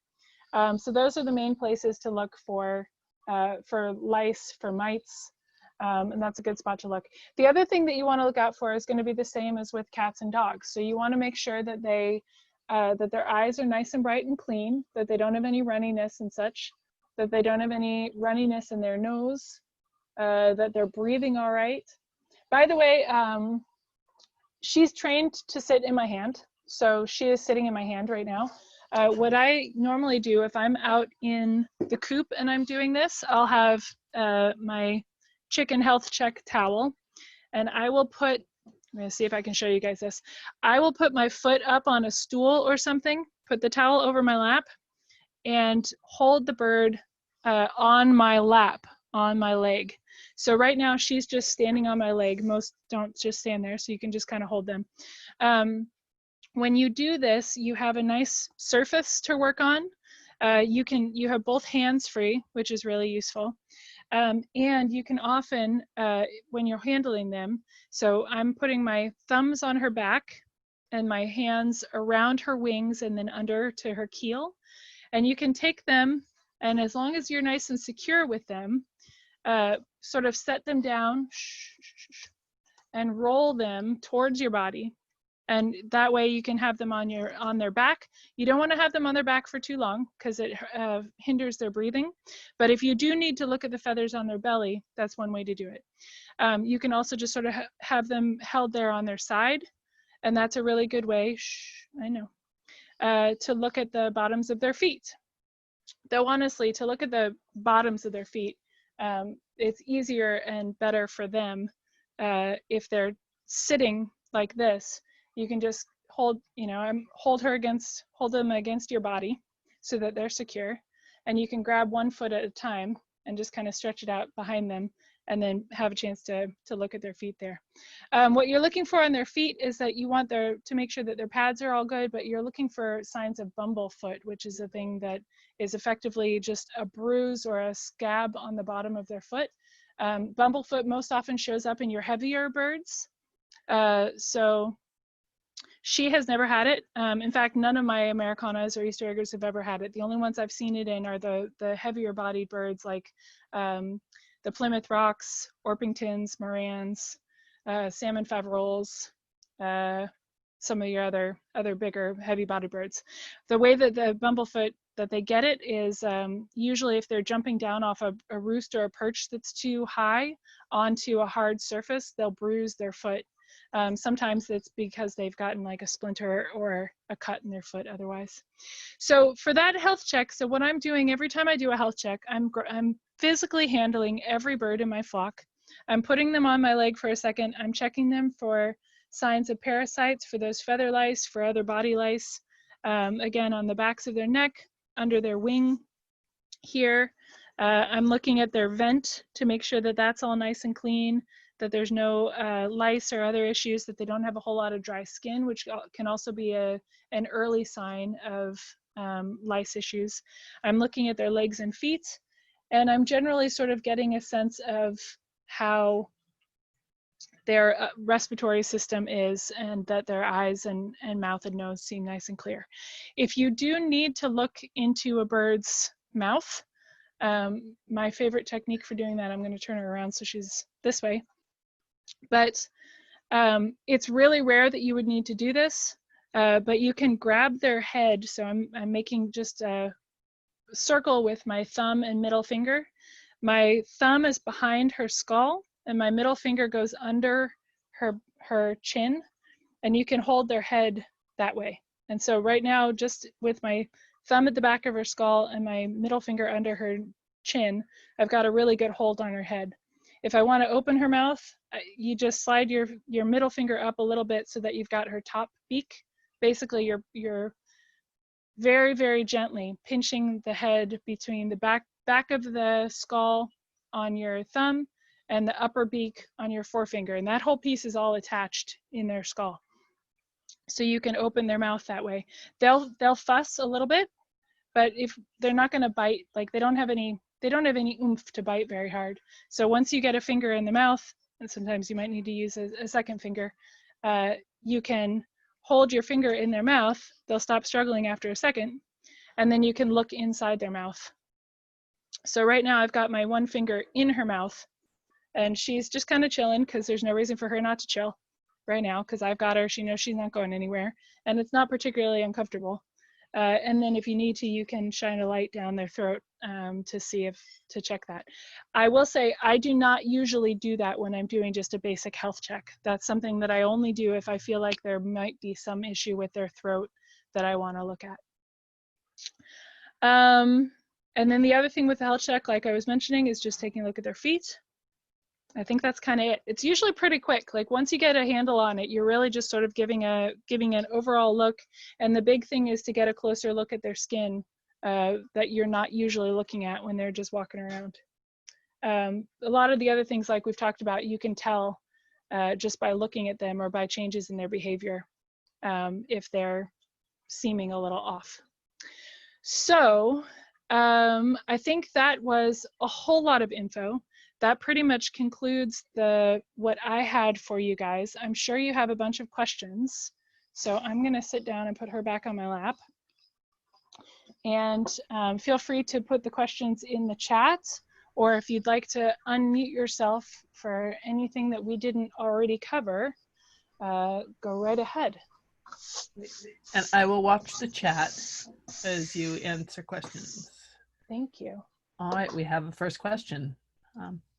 So those are the main places to look for lice, for mites, and that's a good spot to look. The other thing that you want to look out for is going to be the same as with cats and dogs. So you want to make sure that that their eyes are nice and bright and clean, that they don't have any runniness and such, that they don't have any runniness in their nose, that they're breathing all right. By the way, she's trained to sit in my hand. So she is sitting in my hand right now. What I normally do if I'm out in the coop and I'm doing this, I'll have my chicken health check towel, and I will put, I'm going to see if I can show you guys this. I will put my foot up on a stool or something, put the towel over my lap, and hold the bird on my lap, on my leg. So right now she's just standing on my leg. Most don't just stand there, so you can just kind of hold them. When you do this, you have a nice surface to work on. You have both hands free, which is really useful. And you can often, when you're handling them, so I'm putting my thumbs on her back and my hands around her wings and then under to her keel. And you can take them, and as long as you're nice and secure with them, sort of set them down and roll them towards your body. And that way you can have them on their back. You don't want to have them on their back for too long because it hinders their breathing. But if you do need to look at the feathers on their belly, that's one way to do it. You can also just sort of have them held there on their side, and that's a really good way, I know, to look at the bottoms of their feet. Though honestly, to look at the bottoms of their feet, it's easier and better for them if they're sitting like this. You can just hold them against your body so that they're secure, and you can grab one foot at a time and just kind of stretch it out behind them, and then have a chance to look at their feet there. What you're looking for on their feet is that you want to make sure that their pads are all good, but you're looking for signs of bumblefoot, which is a thing that is effectively just a bruise or a scab on the bottom of their foot. Bumblefoot most often shows up in your heavier birds. So she has never had it. In fact, none of my Americanas or Easter eggers have ever had it. The only ones I've seen it in are the heavier bodied birds like the Plymouth Rocks, Orpingtons, Morans, salmon faveroles, some of your other bigger heavy bodied birds. The way that the bumblefoot that they get it is usually if they're jumping down off a roost or a perch that's too high onto a hard surface, they'll bruise their foot. Sometimes it's because they've gotten like a splinter or a cut in their foot otherwise. So for that health check, so what I'm doing every time I do a health check, I'm physically handling every bird in my flock. I'm putting them on my leg for a second. I'm checking them for signs of parasites, for those feather lice, for other body lice. Again, on the backs of their neck, under their wing here. I'm looking at their vent to make sure that that's all nice and clean, that there's no lice or other issues, that they don't have a whole lot of dry skin, which can also be an early sign of lice issues. I'm looking at their legs and feet, and I'm generally sort of getting a sense of how their respiratory system is, and that their eyes and mouth and nose seem nice and clear. If you do need to look into a bird's mouth, my favorite technique for doing that, I'm going to turn her around so she's this way, but it's really rare that you would need to do this, but you can grab their head. So I'm making just a circle with my thumb and middle finger. My thumb is behind her skull, and my middle finger goes under her chin, and you can hold their head that way. And so right now, just with my thumb at the back of her skull and my middle finger under her chin, I've got a really good hold on her head. If I want to open her mouth, you just slide your middle finger up a little bit so that you've got her top beak. Basically, you're very, very gently pinching the head between the back of the skull on your thumb and the upper beak on your forefinger, and that whole piece is all attached in their skull. So you can open their mouth that way. They'll fuss a little bit, but if they're not going to bite, like they don't have any oomph to bite very hard. So once you get a finger in the mouth, and sometimes you might need to use a second finger, you can hold your finger in their mouth. They'll stop struggling after a second, and then you can look inside their mouth. So right now I've got my one finger in her mouth, and she's just kind of chilling because there's no reason for her not to chill right now because I've got her. She knows she's not going anywhere, and it's not particularly uncomfortable. And then if you need to, you can shine a light down their throat to check that. I will say I do not usually do that when I'm doing just a basic health check. That's something that I only do if I feel like there might be some issue with their throat that I want to look at. And then the other thing with the health check, like I was mentioning, is just taking a look at their feet. I think that's kind of it. It's usually pretty quick. Like once you get a handle on it, you're really just sort of giving an overall look. And the big thing is to get a closer look at their skin that you're not usually looking at when they're just walking around. A lot of the other things like we've talked about, you can tell just by looking at them or by changes in their behavior if they're seeming a little off. So I think that was a whole lot of info. That pretty much concludes what I had for you guys. I'm sure you have a bunch of questions. So I'm going to sit down and put her back on my lap. And feel free to put the questions in the chat, or if you'd like to unmute yourself for anything that we didn't already cover, go right ahead. And I will watch the chat as you answer questions. Thank you. All right, we have a first question.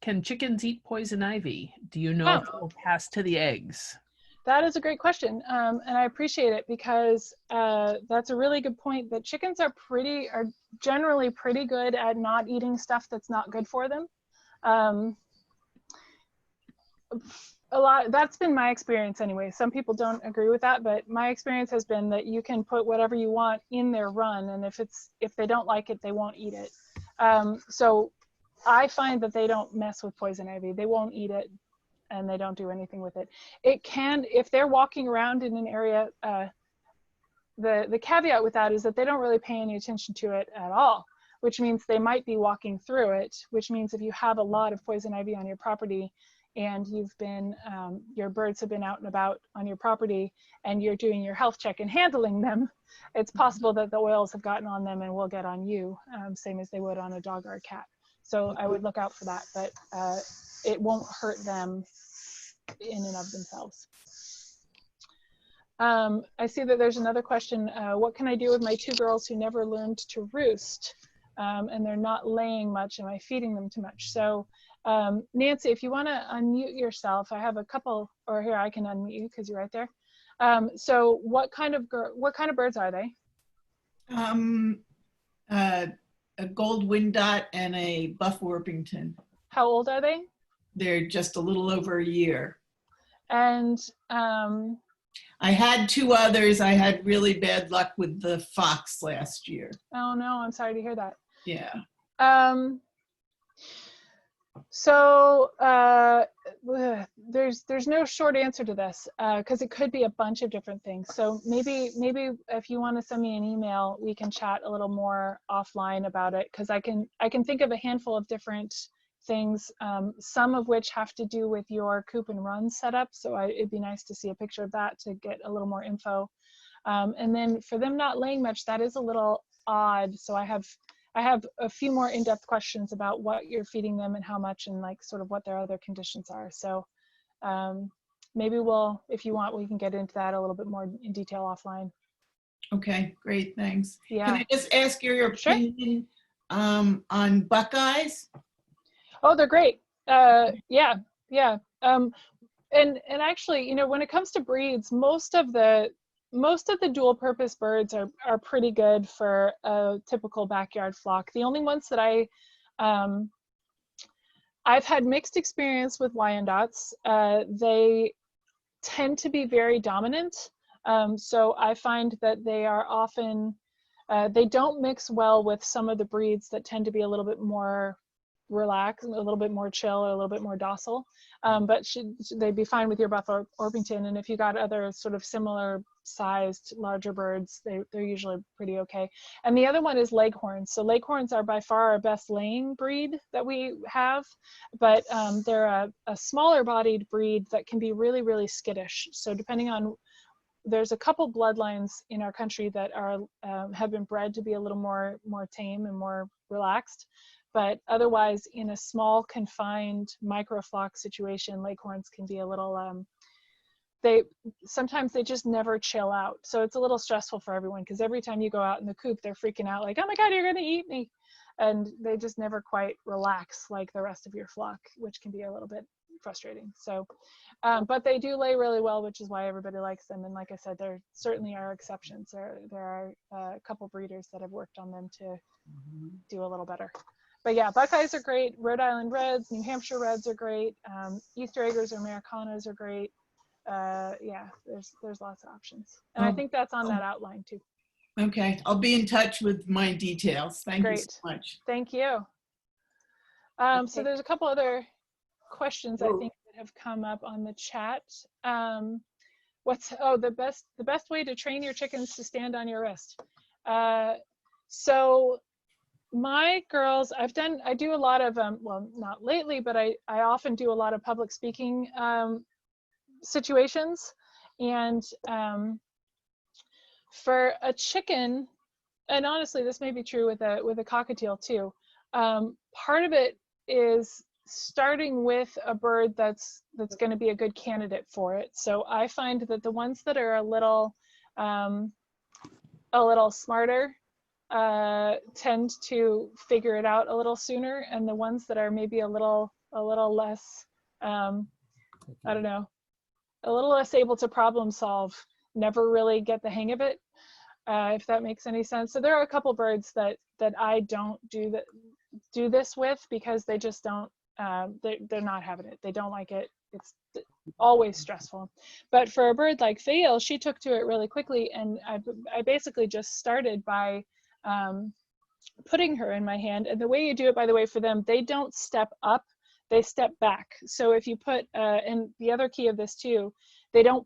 Can chickens eat poison ivy? Do you know if it will pass to the eggs? That is a great question, and I appreciate it because that's a really good point. That chickens are generally pretty good at not eating stuff that's not good for them. That's been my experience anyway. Some people don't agree with that, but my experience has been that you can put whatever you want in their run, and if they don't like it, they won't eat it. So I find that they don't mess with poison ivy. They won't eat it, and they don't do anything with it. It can, if they're walking around in an area, the caveat with that is that they don't really pay any attention to it at all, which means they might be walking through it, which means if you have a lot of poison ivy on your property and you've been, your birds have been out and about on your property and you're doing your health check and handling them, it's possible that the oils have gotten on them and will get on you, same as they would on a dog or a cat. So I would look out for that, but it won't hurt them in and of themselves. I see that there's another question. What can I do with my 2 girls who never learned to roost and they're not laying much? Am I feeding them too much? So Nancy, if you want to unmute yourself, I have a couple, or here I can unmute you because you're right there. So what kind of birds are they? A gold windot and a buff Orpington. How old are they? They're just a little over a year. And I had 2 others. I had really bad luck with the fox last year. Oh no, I'm sorry to hear that. Yeah. So there's no short answer to this because it could be a bunch of different things. So maybe if you want to send me an email, we can chat a little more offline about it, because I can think of a handful of different things, some of which have to do with your coop and run setup. So it'd be nice to see a picture of that to get a little more info. And then for them not laying much, that is a little odd. So I have a few more in-depth questions about what you're feeding them and how much, and like sort of what their other conditions are. So maybe if you want, we can get into that a little bit more in detail offline. Okay, great, thanks. Yeah. Can I just ask your opinion on buckeyes? Oh, they're great. Yeah. And actually, you know, when it comes to breeds, most of the dual purpose birds are pretty good for a typical backyard flock. The only ones that I've had mixed experience with Wyandottes. They tend to be very dominant. So I find that they are often, they don't mix well with some of the breeds that tend to be a little bit more relaxed, a little bit more chill, or a little bit more docile. But they'd be fine with your buff Orpington. And if you got other sort of similar sized larger birds, they're usually pretty okay. And the other one is leghorns. So leghorns are by far our best laying breed that we have, but they're a smaller bodied breed that can be really, really skittish. So depending on, there's a couple bloodlines in our country that are have been bred to be a little more tame and more relaxed. But otherwise, in a small, confined microflock situation, leghorns can be a little, sometimes they just never chill out. So it's a little stressful for everyone, because every time you go out in the coop, they're freaking out like, oh my God, you're gonna eat me. And they just never quite relax like the rest of your flock, which can be a little bit frustrating. So, but they do lay really well, which is why everybody likes them. And like I said, there certainly are exceptions. There are a couple breeders that have worked on them to do a little better. But yeah, buckeyes are great. Rhode Island Reds, New Hampshire Reds are great. Easter Eggers or Americanas are great. Yeah, there's lots of options. And I think that's on that outline too. Okay, I'll be in touch with my details. Thank you so much. Thank you. So there's a couple other questions I think that have come up on the chat. The best way to train your chickens to stand on your wrist? So my girls, I do a lot of, well, not lately, but I often do a lot of public speaking situations. And for a chicken, and honestly, this may be true with a cockatiel too, part of it is starting with a bird that's going to be a good candidate for it. So I find that the ones that are a little a little smarter tend to figure it out a little sooner, and the ones that are maybe a little less, I don't know, a little less able to problem solve never really get the hang of it, if that makes any sense. So there are a couple birds that I don't do this with because they just don't, they're not having it. They don't like it. It's always stressful. But for a bird like Fail, she took to it really quickly, and I basically just started by putting her in my hand. And the way you do it, by the way, for them, they don't step up, they step back. So if you put, and the other key of this too, they don't,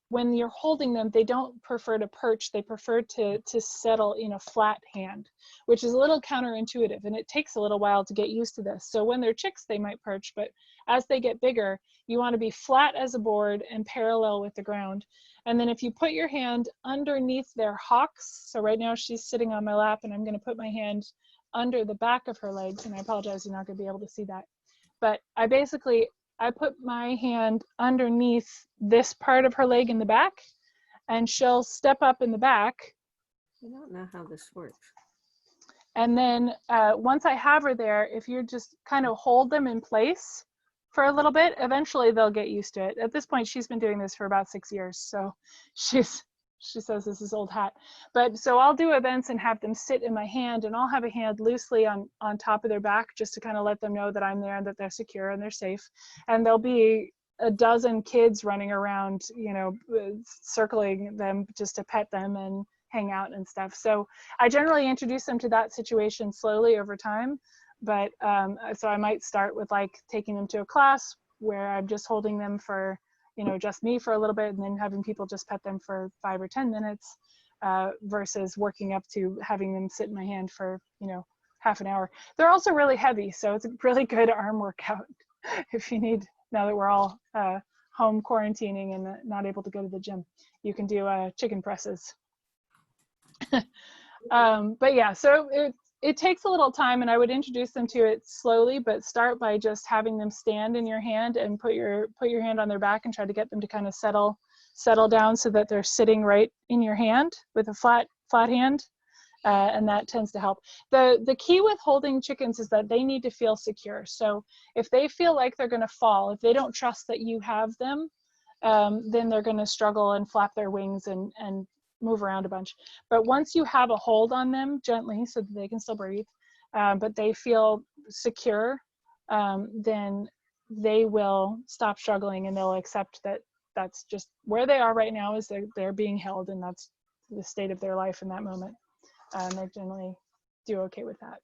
when you're holding them, they don't prefer to perch, they prefer to settle in a flat hand, which is a little counterintuitive, and it takes a little while to get used to this. So when they're chicks, they might perch, but as they get bigger, you want to be flat as a board and parallel with the ground. And then if you put your hand underneath their hocks, so right now she's sitting on my lap, and I'm going to put my hand under the back of her legs, and I apologize, you're not going to be able to see that. But I put my hand underneath this part of her leg in the back, and she'll step up in the back. I don't know how this works. And then once I have her there, if you just kind of hold them in place for a little bit, eventually they'll get used to it. At this point, she's been doing this for about 6 years, so she says this is old hat. But so I'll do events and have them sit in my hand, and I'll have a hand loosely on top of their back just to kind of let them know that I'm there and that they're secure and they're safe. And there'll be a dozen kids running around, you know, circling them just to pet them and hang out and stuff. So I generally introduce them to that situation slowly over time. But so I might start with like taking them to a class where I'm just holding them for, you know, just me for a little bit, and then having people just pet them for 5 or 10 minutes versus working up to having them sit in my hand for, you know, half an hour. They're also really heavy, so it's a really good arm workout if you need, now that we're all home quarantining and not able to go to the gym. You can do chicken presses. But yeah, so it takes a little time, and I would introduce them to it slowly, but start by just having them stand in your hand and put your hand on their back and try to get them to kind of settle down so that they're sitting right in your hand with a flat hand, and that tends to help. The key with holding chickens is that they need to feel secure. So if they feel like they're going to fall, if they don't trust that you have them, then they're going to struggle and flap their wings and move around a bunch. But once you have a hold on them gently so that they can still breathe, but they feel secure, then they will stop struggling, and they'll accept that that's just where they are right now, is they're being held, and that's the state of their life in that moment. They generally do okay with that.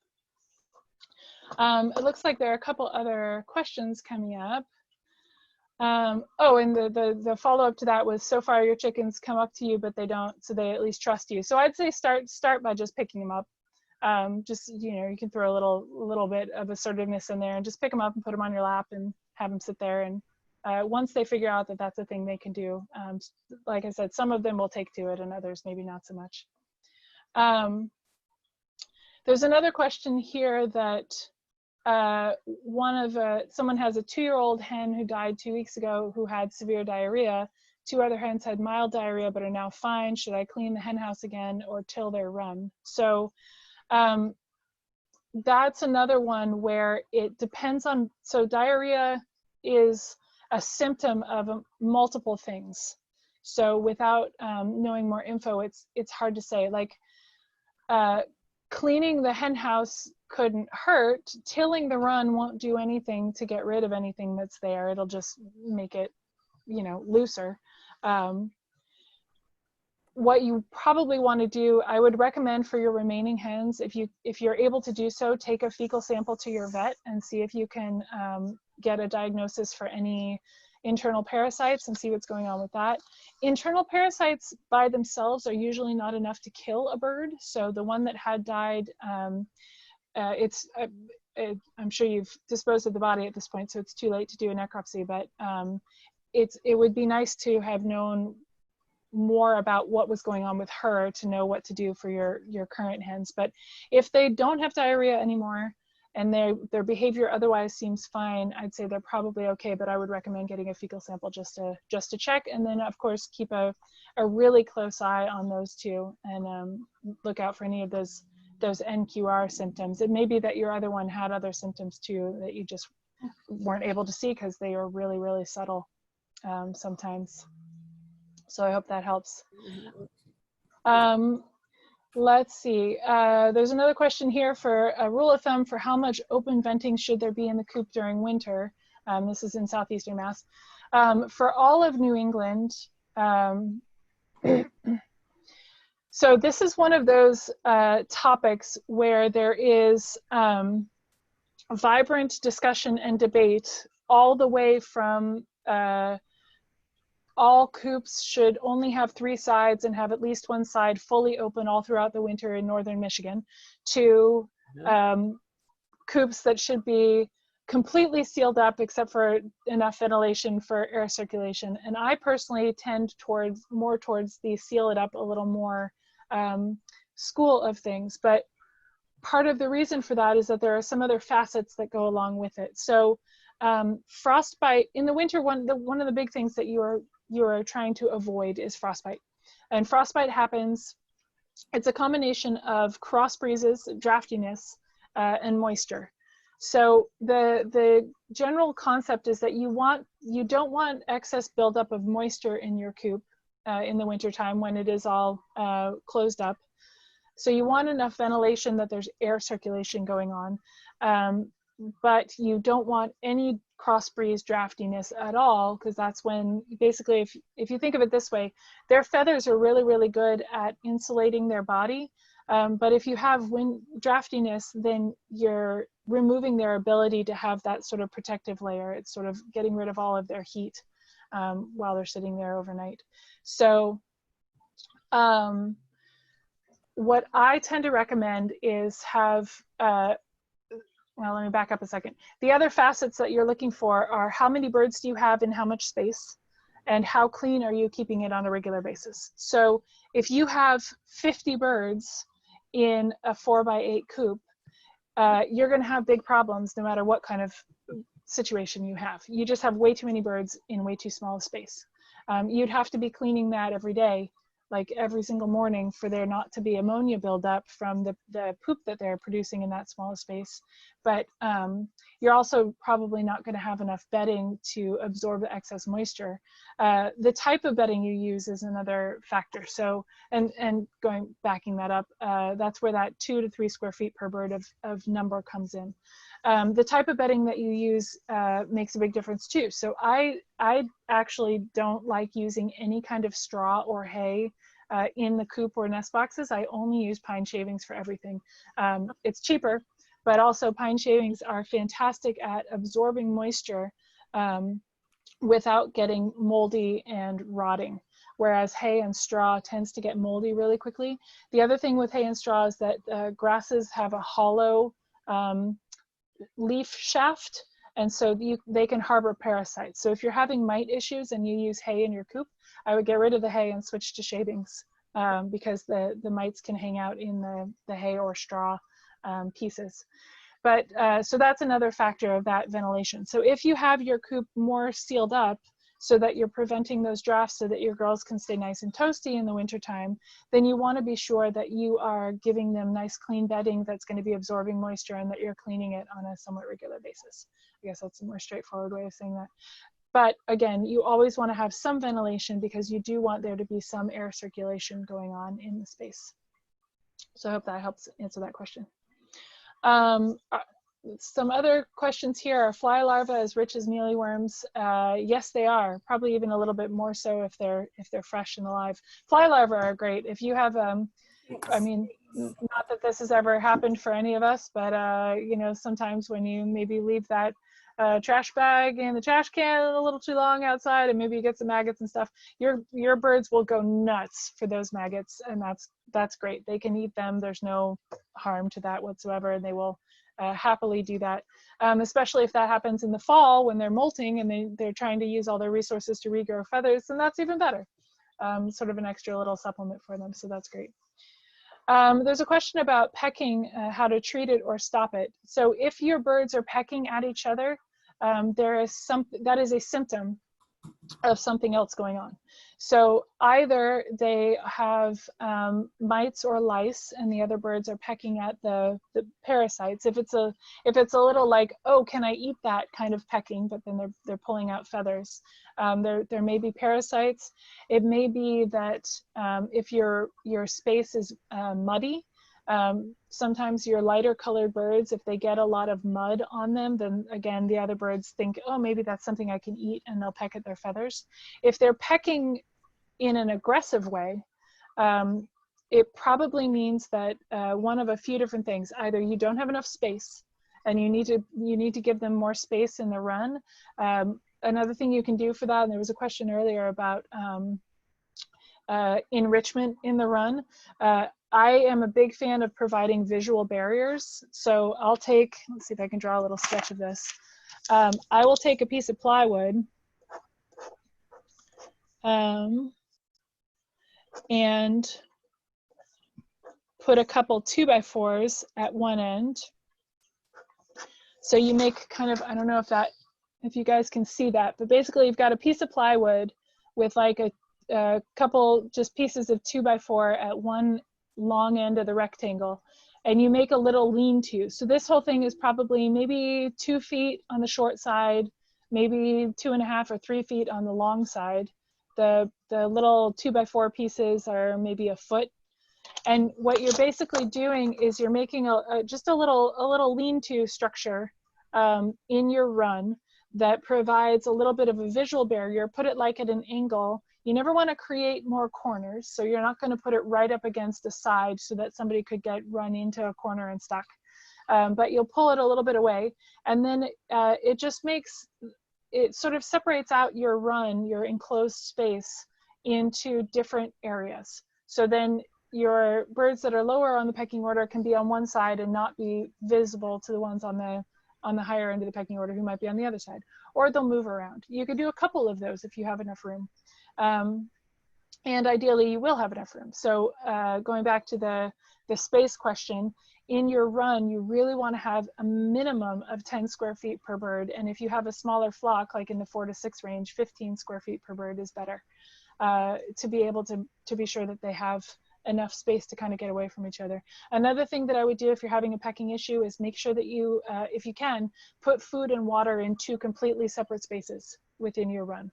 It looks like there are a couple other questions coming up. Oh, and the follow-up to that was, so far your chickens come up to you, but they don't, so they at least trust you. So I'd say start by just picking them up. Just, you know, you can throw a little bit of assertiveness in there and just pick them up and put them on your lap and have them sit there. And once they figure out that that's a thing they can do, like I said, some of them will take to it and others maybe not so much. There's another question here that someone has a 2-year-old hen who died 2 weeks ago who had severe diarrhea. 2 other hens had mild diarrhea but are now fine. Should I clean the hen house again or till their run? So that's another one where it depends on, so diarrhea is a symptom of multiple things. So without knowing more info, it's hard to say. Like cleaning the hen house couldn't hurt. Tilling the run won't do anything to get rid of anything that's there. It'll just make it, you know, looser. What you probably want to do, I would recommend for your remaining hens, if you're able to do so, take a fecal sample to your vet and see if you can get a diagnosis for any internal parasites and see what's going on with that. Internal parasites by themselves are usually not enough to kill a bird. So the one that had died, I'm sure you've disposed of the body at this point, so it's too late to do a necropsy, but it would be nice to have known more about what was going on with her to know what to do for your current hens. But if they don't have diarrhea anymore and their behavior otherwise seems fine, I'd say they're probably okay, but I would recommend getting a fecal sample just to check. And then of course, keep a really close eye on those two, and look out for any of those NQR symptoms. It may be that your other one had other symptoms too that you just weren't able to see because they are really, really subtle sometimes. So I hope that helps. Let's see. There's another question here for a rule of thumb for how much open venting should there be in the coop during winter. This is in southeastern Mass. For all of New England, so this is one of those topics where there is vibrant discussion and debate all the way from all coops should only have 3 sides and have at least one side fully open all throughout the winter in northern Michigan, to coops that should be completely sealed up except for enough ventilation for air circulation. And I personally tend more towards the seal it up a little more school of things. But part of the reason for that is that there are some other facets that go along with it. So frostbite in the winter, one of the big things that you are trying to avoid is frostbite. And frostbite happens, it's a combination of cross breezes, draftiness, and moisture. So the general concept is that you don't want excess buildup of moisture in your coop in the wintertime when it is all closed up. So you want enough ventilation that there's air circulation going on. But you don't want any cross breeze draftiness at all, because that's when basically, if you think of it this way, their feathers are really, really good at insulating their body. But if you have wind draftiness, then you're removing their ability to have that sort of protective layer. It's sort of getting rid of all of their heat while they're sitting there overnight. So what I tend to recommend is have, well, let me back up a second. The other facets that you're looking for are how many birds do you have in how much space, and how clean are you keeping it on a regular basis. So if you have 50 birds in a 4x8 coop, you're going to have big problems no matter what kind of situation you have. You just have way too many birds in way too small a space. You'd have to be cleaning that every day, like every single morning, for there not to be ammonia buildup from the poop that they're producing in that small space. But you're also probably not going to have enough bedding to absorb the excess moisture. The type of bedding you use is another factor. So, and backing that up, that's where that 2 to 3 square feet per bird of number comes in. The type of bedding that you use makes a big difference too. So I actually don't like using any kind of straw or hay in the coop or nest boxes. I only use pine shavings for everything. It's cheaper, but also pine shavings are fantastic at absorbing moisture without getting moldy and rotting, whereas hay and straw tends to get moldy really quickly. The other thing with hay and straw is that grasses have a hollow leaf shaft, and so they can harbor parasites. So if you're having mite issues and you use hay in your coop, I would get rid of the hay and switch to shavings, because the mites can hang out in the hay or straw pieces. But so that's another factor of that ventilation. So if you have your coop more sealed up so that you're preventing those drafts so that your girls can stay nice and toasty in the wintertime, then you want to be sure that you are giving them nice clean bedding that's going to be absorbing moisture, and that you're cleaning it on a somewhat regular basis. I guess that's a more straightforward way of saying that. But again, you always want to have some ventilation because you do want there to be some air circulation going on in the space. So I hope that helps answer that question. Some other questions here. Are fly larvae as rich as mealyworms? Yes, they are. Probably even a little bit more so if they're fresh and alive. Fly larvae are great. If you have, I mean, not that this has ever happened for any of us, but you know, sometimes when you maybe leave that trash bag in the trash can a little too long outside, and maybe you get some maggots and stuff, your birds will go nuts for those maggots, and that's great. They can eat them. There's no harm to that whatsoever, and they will happily do that, especially if that happens in the fall when they're molting and they're trying to use all their resources to regrow feathers, and that's even better. Sort of an extra little supplement for them, so that's great. There's a question about pecking, how to treat it or stop it. So if your birds are pecking at each other, that is a symptom of something else going on. So either they have mites or lice, and the other birds are pecking at the parasites. If it's a little like, oh, can I eat that kind of pecking, but then they're pulling out feathers. There may be parasites. It may be that if your space is muddy. Sometimes your lighter colored birds, if they get a lot of mud on them, then again, the other birds think, oh, maybe that's something I can eat, and they'll peck at their feathers. If they're pecking in an aggressive way, it probably means that one of a few different things. Either you don't have enough space and you need to give them more space in the run. Another thing you can do for that, and there was a question earlier about enrichment in the run. I am a big fan of providing visual barriers. So let's see if I can draw a little sketch of this. I will take a piece of plywood and put a couple 2x4s at one end. So you make kind of, I don't know if you guys can see that, but basically you've got a piece of plywood with like a couple just pieces of 2x4 at one long end of the rectangle, and you make a little lean-to. So this whole thing is probably maybe 2 feet on the short side, maybe 2.5 or 3 feet on the long side. The little 2x4 pieces are maybe a foot. And what you're basically doing is you're making just a little lean-to structure in your run that provides a little bit of a visual barrier. Put it like at an angle. You never want to create more corners, so you're not going to put it right up against a side so that somebody could run into a corner and stuck. But you'll pull it a little bit away, and then it sort of separates out your run, your enclosed space, into different areas. So then your birds that are lower on the pecking order can be on one side and not be visible to the ones on the higher end of the pecking order who might be on the other side, or they'll move around. You could do a couple of those if you have enough room. And ideally you will have enough room. So going back to the space question, in your run, you really want to have a minimum of 10 square feet per bird. And if you have a smaller flock, like in the 4 to 6 range, 15 square feet per bird is better to be able to be sure that they have enough space to kind of get away from each other. Another thing that I would do if you're having a pecking issue is make sure that you, if you can, put food and water in 2 completely separate spaces within your run.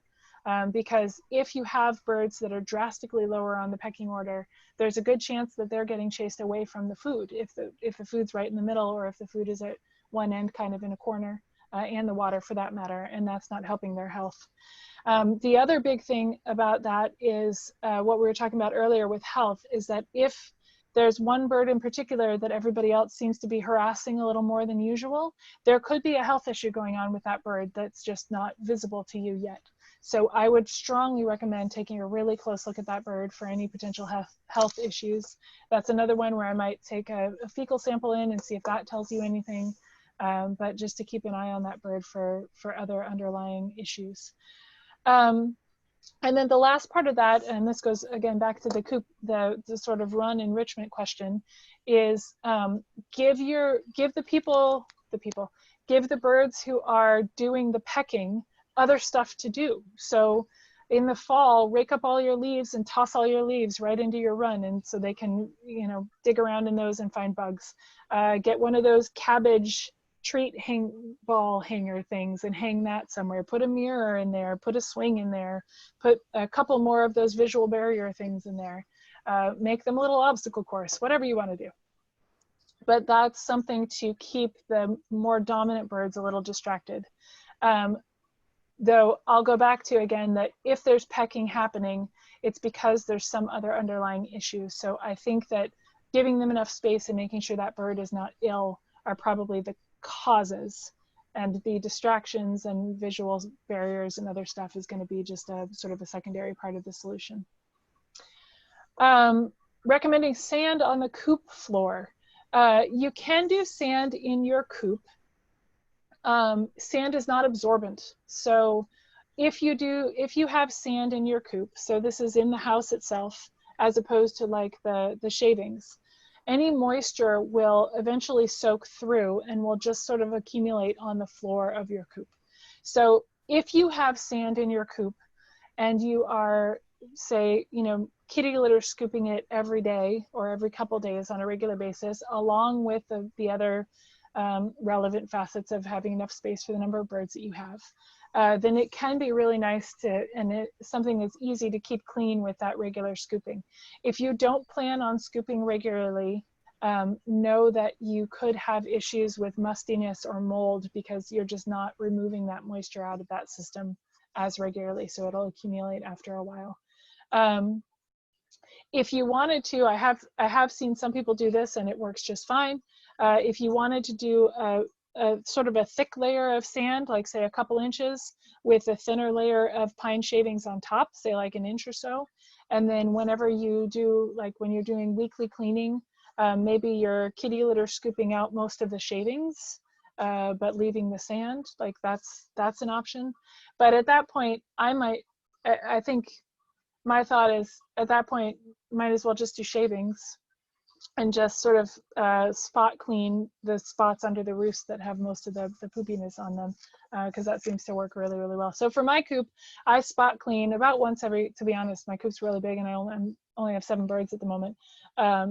Because if you have birds that are drastically lower on the pecking order, there's a good chance that they're getting chased away from the food if the food's right in the middle, or if the food is at one end kind of in a corner, and the water for that matter, and that's not helping their health. The other big thing about that is what we were talking about earlier with health, is that if there's one bird in particular that everybody else seems to be harassing a little more than usual, there could be a health issue going on with that bird that's just not visible to you yet. So I would strongly recommend taking a really close look at that bird for any potential health issues. That's another one where I might take a fecal sample in and see if that tells you anything, but just to keep an eye on that bird for other underlying issues. And then the last part of that, and this goes again back to the coop, the sort of run enrichment question, is give the birds who are doing the pecking other stuff to do. So in the fall, rake up all your leaves and toss all your leaves right into your run, and so they can, dig around in those and find bugs. Get one of those cabbage treat ball hanger things and hang that somewhere. Put a mirror in there, put a swing in there, put a couple more of those visual barrier things in there. Make them a little obstacle course, whatever you want to do. But that's something to keep the more dominant birds a little distracted. Though I'll go back to again that if there's pecking happening, it's because there's some other underlying issue. So I think that giving them enough space and making sure that bird is not ill are probably the causes, and the distractions and visual barriers and other stuff is going to be just a sort of a secondary part of the solution. Recommending sand on the coop floor. You can do sand in your coop. Sand is not absorbent. So if you have sand in your coop, so this is in the house itself, as opposed to like the shavings, any moisture will eventually soak through and will just sort of accumulate on the floor of your coop. So if you have sand in your coop and you are, say, kitty litter scooping it every day or every couple days on a regular basis, along with the other relevant facets of having enough space for the number of birds that you have, then it can be really nice and it's something that's easy to keep clean with that regular scooping. If you don't plan on scooping regularly, know that you could have issues with mustiness or mold because you're just not removing that moisture out of that system as regularly, so it'll accumulate after a while. If you wanted to, I have seen some people do this and it works just fine. If you wanted to do a sort of a thick layer of sand, like say a couple inches, with a thinner layer of pine shavings on top, say like an inch or so, and then whenever you do, like when you're doing weekly cleaning, maybe your kitty litter scooping out most of the shavings, but leaving the sand, like that's an option. But at that point, I think my thought is at that point, might as well just do shavings and just sort of spot clean the spots under the roofs that have most of the poopiness on them, because that seems to work really, really well. So for my coop, I spot clean about once every, to be honest, my coop's really big and I only have 7 birds at the moment.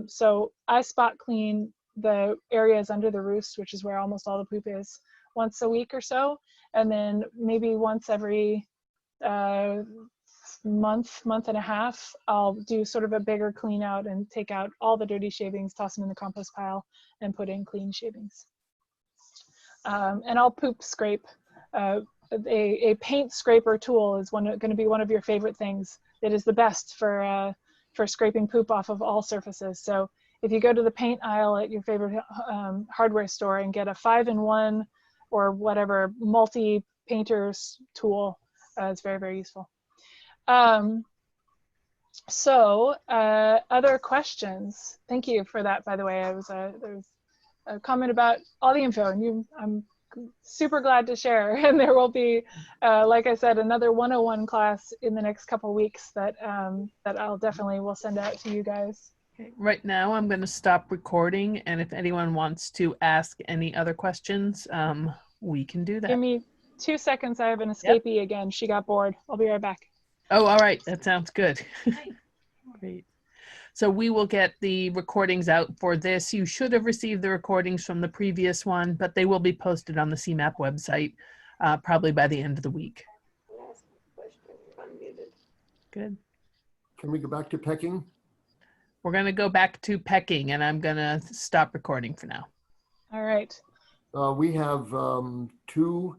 So I spot clean the areas under the roofs, which is where almost all the poop is, once a week or so. And then maybe once every month and a half, I'll do sort of a bigger clean out and take out all the dirty shavings, toss them in the compost pile, and put in clean shavings. And I'll poop scrape. A paint scraper tool is going to be one of your favorite things. It is the best for scraping poop off of all surfaces. So if you go to the paint aisle at your favorite hardware store and get a 5-in-1 or whatever multi-painters tool, it's very, very useful. Other questions? Thank you for that, by the way. There was a comment about all the info, and I'm super glad to share. And there will be, like I said, another 101 class in the next couple of weeks that I'll definitely will send out to you guys. Okay. Right now, I'm going to stop recording, and if anyone wants to ask any other questions, we can do that. Give me 2 seconds. I have an escapee again. She got bored. I'll be right back. Oh, all right. That sounds good. Great. So we will get the recordings out for this. You should have received the recordings from the previous one, but they will be posted on the SEMAP website probably by the end of the week. Good. Can we go back to pecking? We're going to go back to pecking, and I'm going to stop recording for now. All right. We have 2